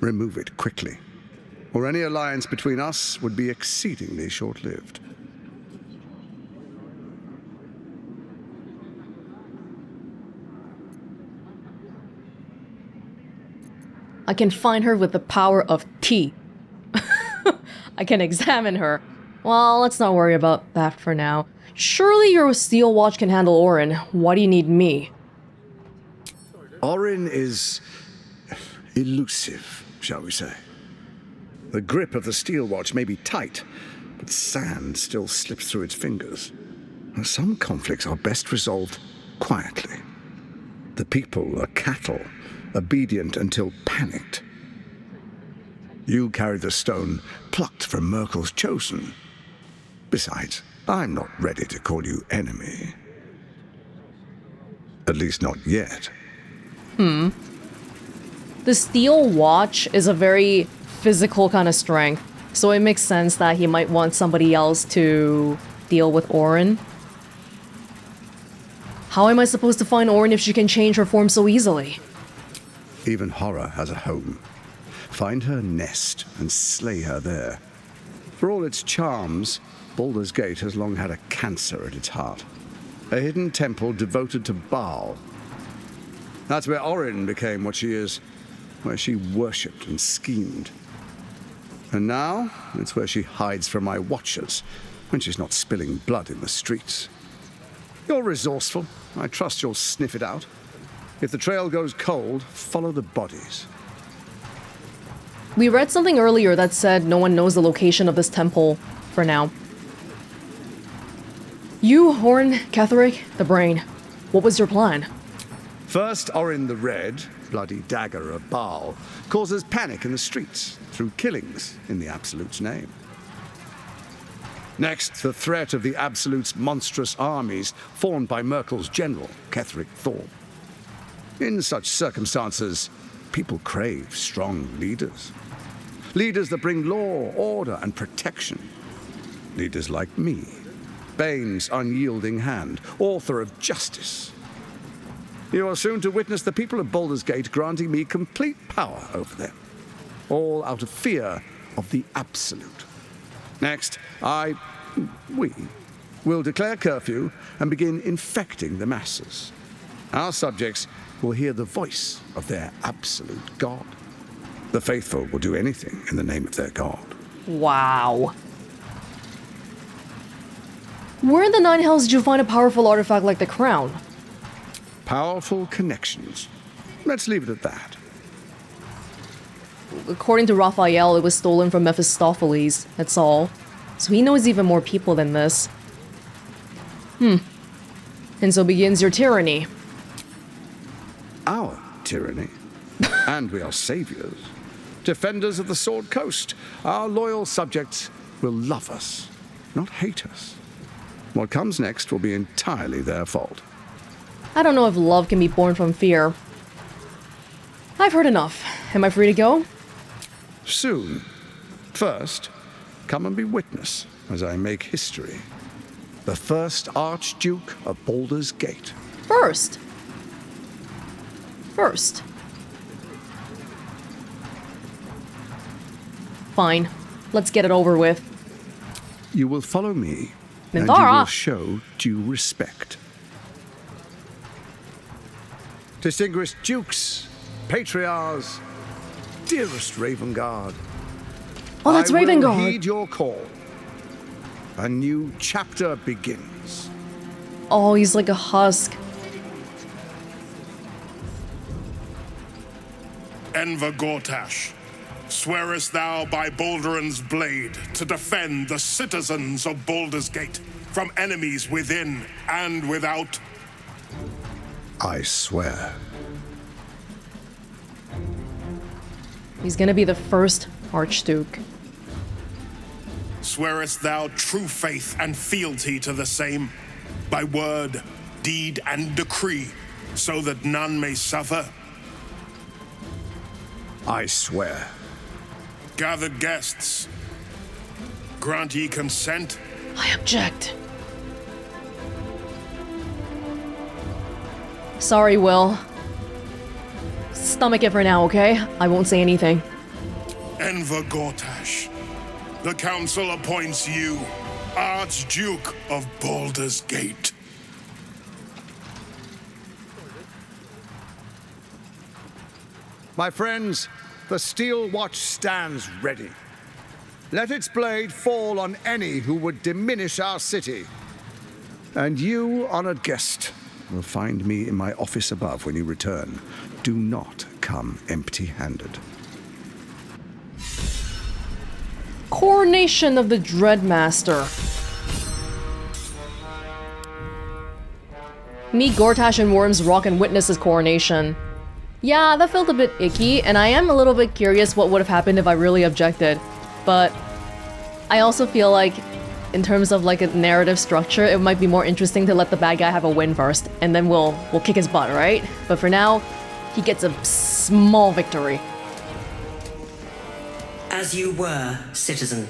Remove it quickly, or any alliance between us would be exceedingly short-lived. I can find her with the power of tea. I can examine her. Well, let's not worry about that for now. Surely your steel watch can handle Orin. Why do you need me? Orin is elusive, shall we say. The grip of the steel watch may be tight, but sand still slips through its fingers. Some conflicts are best resolved quietly. The people are cattle, obedient until panicked. You carry the stone plucked from Merkel's chosen. Besides, I'm not ready to call you enemy. At least not yet. The steel watch is a very physical kind of strength, so it makes sense that he might want somebody else to deal with Orin. How am I supposed to find Orin if she can change her form so easily? Even horror has a home. Find her nest and slay her there. For all its charms, Baldur's Gate has long had a cancer at its heart. A hidden temple devoted to Baal. That's where Orin became what she is, where she worshipped and schemed. And now, it's where she hides from my watchers, when she's not spilling blood in the streets. You're resourceful. I trust you'll sniff it out. If the trail goes cold, follow the bodies. We read something earlier that said no one knows the location of this temple for now. You, Horn, Ketheric, the Brain. What was your plan? First, Orin the Red, bloody dagger of Baal, causes panic in the streets through killings in the Absolute's name. Next, the threat of the Absolute's monstrous armies formed by Merkel's general, Ketheric Thorm. In such circumstances, people crave strong leaders. Leaders that bring law, order, and protection. Leaders like me, Bane's unyielding hand, author of justice. You are soon to witness the people of Baldur's Gate granting me complete power over them, all out of fear of the Absolute. Next, we will declare curfew and begin infecting the masses. Our subjects will hear the voice of their absolute god. The faithful will do anything in the name of their god. Wow. Where in the Nine Hells did you find a powerful artifact like the crown? Powerful connections. Let's leave it at that. According to Raphael, it was stolen from Mephistopheles, that's all. So he knows even more people than this. And so begins your tyranny. Our tyranny? And we are saviors. Defenders of the Sword Coast. Our loyal subjects will love us, not hate us. What comes next will be entirely their fault. I don't know if love can be born from fear. I've heard enough. Am I free to go? Soon. First, come and be witness as I make history. The first Archduke of Baldur's Gate. First. Fine. Let's get it over with. You will follow me, and you Minthara. will show due respect. Distinguished dukes, patriarchs, dearest Ravengard. Oh, that's I will Ravengard. heed your call. A new chapter begins. Oh, he's like a husk. Enver Gortash, swearest thou by Balduran's blade to defend the citizens of Baldur's Gate from enemies within and without? I swear. He's gonna be the first Archduke. Swearest thou true faith and fealty to the same, by word, deed, and decree, so that none may suffer? I swear. Gathered guests, grant ye consent? I object. Sorry, Will. Stomach it for now, okay? I won't say anything. Enver Gortash, the council appoints you Archduke of Baldur's Gate. My friends, the Steel Watch stands ready. Let its blade fall on any who would diminish our city. And you, honored guest, will find me in my office above when you return. Do not come empty-handed. Coronation of the Dreadmaster. Meet Gortash and Wyrm's rock and witness his coronation. Yeah, that felt a bit icky, and I am a little bit curious what would have happened if I really objected. But I also feel like, in terms of like a narrative structure, it might be more interesting to let the bad guy have a win first, and then we'll kick his butt, right? But for now, he gets a small victory. As you were, citizen.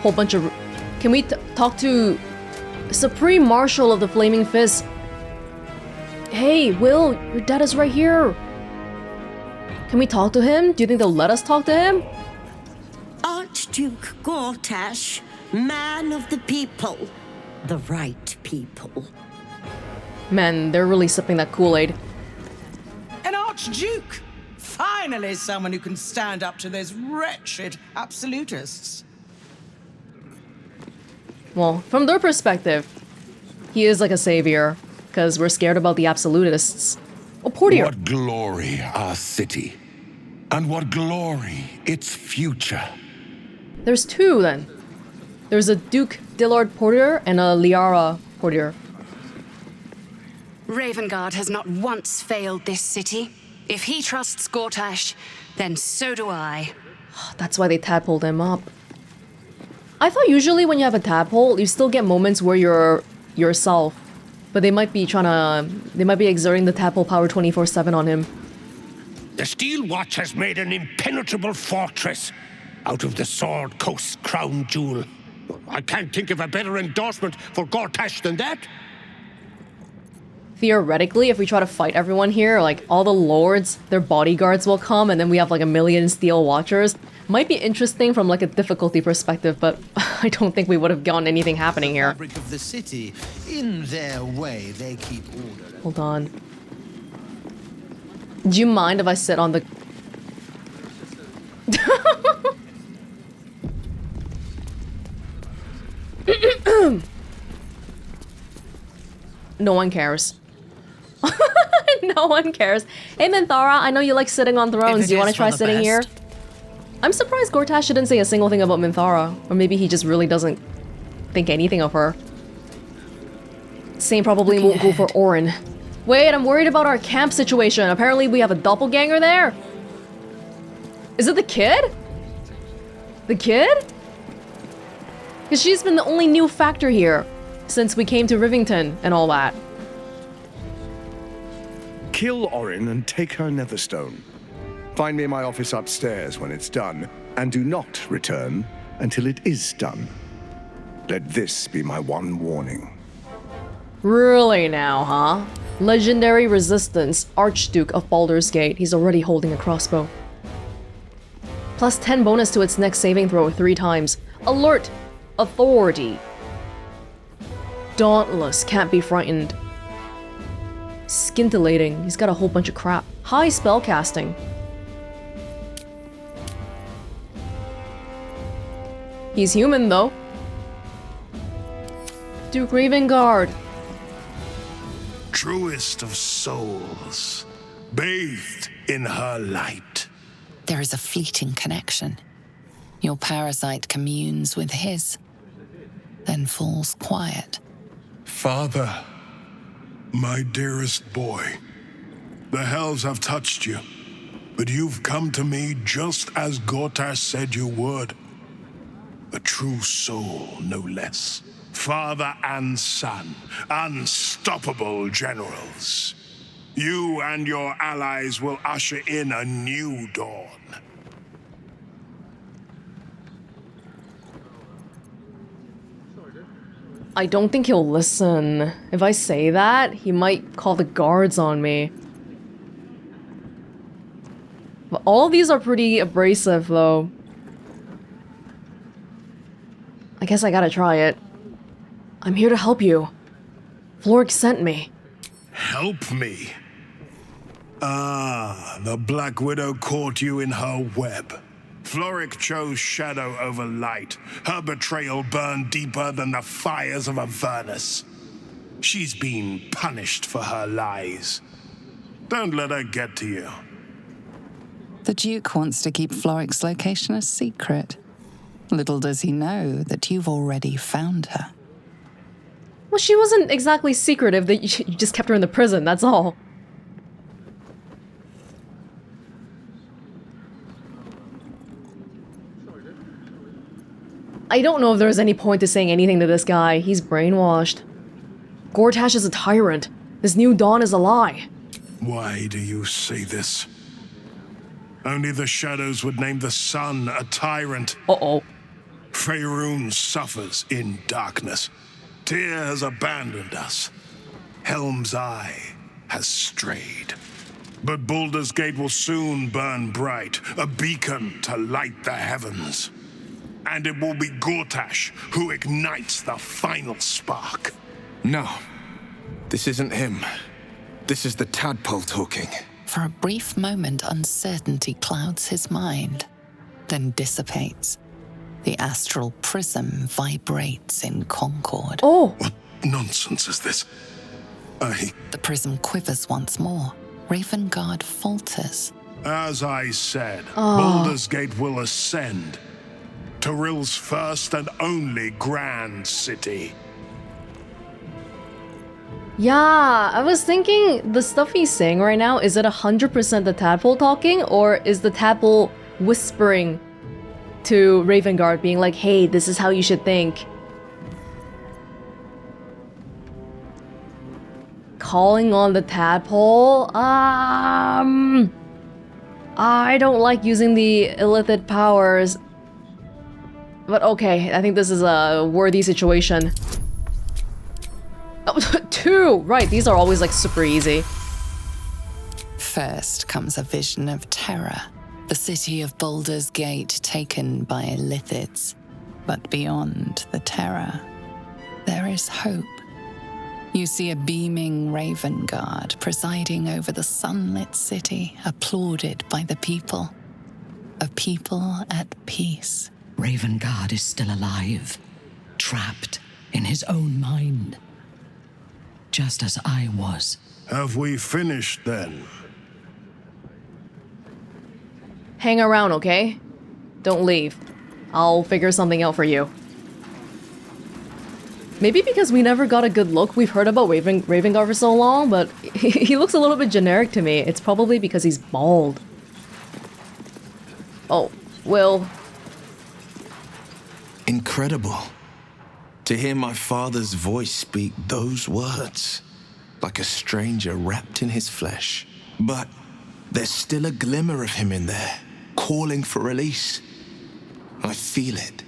Whole bunch of... Can we talk to Supreme Marshal of the Flaming Fist? Hey, Will, your dad is right here. Can we talk to him? Do you think they'll let us talk to him? Archduke Gortash, man of the people. The right people. Man, they're really sipping that Kool-Aid. An Archduke! Finally someone who can stand up to those wretched absolutists. Well, from their perspective, he is like a savior, because we're scared about the absolutists. Oh, Portier. What glory our city, and what glory its future. There's two then. There's a Duke Dillard Portier and a Liara Portier. Ravengard has not once failed this city. If he trusts Gortash, then so do I. That's why they tadpoled him up. I thought usually when you have a tadpole, you still get moments where you're yourself. But they might be exerting the tadpole power 24/7 on him. The Steel Watch has made an impenetrable fortress out of the Sword Coast's crown jewel. I can't think of a better endorsement for Gortash than that. Theoretically, if we try to fight everyone here, like all the lords, their bodyguards will come, and then we have like a million Steel Watchers. Might be interesting from like a difficulty perspective, but I don't think we would have gotten anything happening here. Fabric of the city. In their way, they keep order. Hold on. Do you mind if I sit on the... No one cares. No one cares. Hey Minthara, I know you like sitting on thrones. Do you want to try sitting here? I'm surprised Gortash didn't say a single thing about Minthara. Or maybe he just really doesn't think anything of her. Same probably won't go for Orin. Wait, I'm worried about our camp situation. Apparently we have a doppelganger there. Is it the kid? The kid? Because she's been the only new factor here since we came to Rivington and all that. Kill Orin and take her Netherstone. Find me in my office upstairs when it's done, and do not return until it is done. Let this be my one warning. Really now, huh? Legendary resistance, Archduke of Baldur's Gate. He's already holding a crossbow. Plus 10 bonus to its next saving throw 3 times. Alert! Authority. Dauntless, can't be frightened. Scintillating, he's got a whole bunch of crap. High spellcasting. He's human though. Duke Ravengard. Truest of souls, bathed in her light. There is a fleeting connection. Your parasite communes with his, then falls quiet. Father, my dearest boy, the hells have touched you, but you've come to me just as Gortash said you would. A true soul, no less. Father and son, unstoppable generals. You and your allies will usher in a new dawn. I don't think he'll listen. If I say that, he might call the guards on me. But all of these are pretty abrasive, though. I guess I gotta try it. I'm here to help you. Florrick sent me. Help me? Ah, the Black Widow caught you in her web. Florrick chose shadow over light. Her betrayal burned deeper than the fires of Avernus. She's been punished for her lies. Don't let her get to you. The Duke wants to keep Florrick's location a secret. Little does he know that you've already found her. Well, she wasn't exactly secretive, that you just kept her in the prison, that's all. I don't know if there's any point to saying anything to this guy. He's brainwashed. Gortash is a tyrant. This new dawn is a lie. Why do you say this? Only the shadows would name the sun a tyrant. Uh-oh. Faerun suffers in darkness. Tyr has abandoned us. Helm's Eye has strayed. But Baldur's Gate will soon burn bright, a beacon to light the heavens. And it will be Gortash who ignites the final spark. No, this isn't him. This is the tadpole talking. For a brief moment, uncertainty clouds his mind, then dissipates. The astral prism vibrates in concord. Oh! What nonsense is this? The prism quivers once more, Ravengard falters. As I said, Oh. Baldur's Gate will ascend. Torill's first and only grand city. Yeah, I was thinking the stuff he's saying right now, is it 100% the tadpole talking, or is the tadpole whispering to Ravengard being like, hey, this is how you should think? Calling on the tadpole? I don't like using the illicit powers. But okay, I think this is a worthy situation. Oh, 2! Right, these are always like super easy. First comes a vision of terror. The city of Baldur's Gate taken by Illithids. But beyond the terror, there is hope. You see a beaming Ravengard presiding over the sunlit city, applauded by the people. A people at peace. Ravengard is still alive, trapped in his own mind. Just as I was. Have we finished then? Hang around, okay? Don't leave. I'll figure something out for you. Maybe because we never got a good look, we've heard about Ravengard for so long, but he looks a little bit generic to me. It's probably because he's bald. Oh, Will. Incredible. To hear my father's voice speak those words, like a stranger wrapped in his flesh. But there's still a glimmer of him in there, calling for release. I feel it.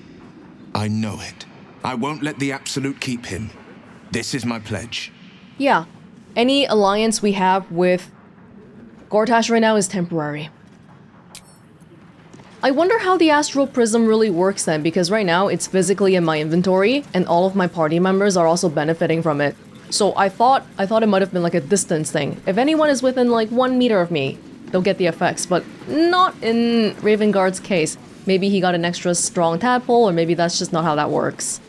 I know it. I won't let the Absolute keep him. This is my pledge. Yeah, any alliance we have with Gortash right now is temporary. I wonder how the Astral Prism really works then, because right now it's physically in my inventory and all of my party members are also benefiting from it. So I thought it might have been like a distance thing. If anyone is within like 1 meter of me, they'll get the effects, but not in Ravengard's case. Maybe he got an extra strong tadpole, or maybe that's just not how that works.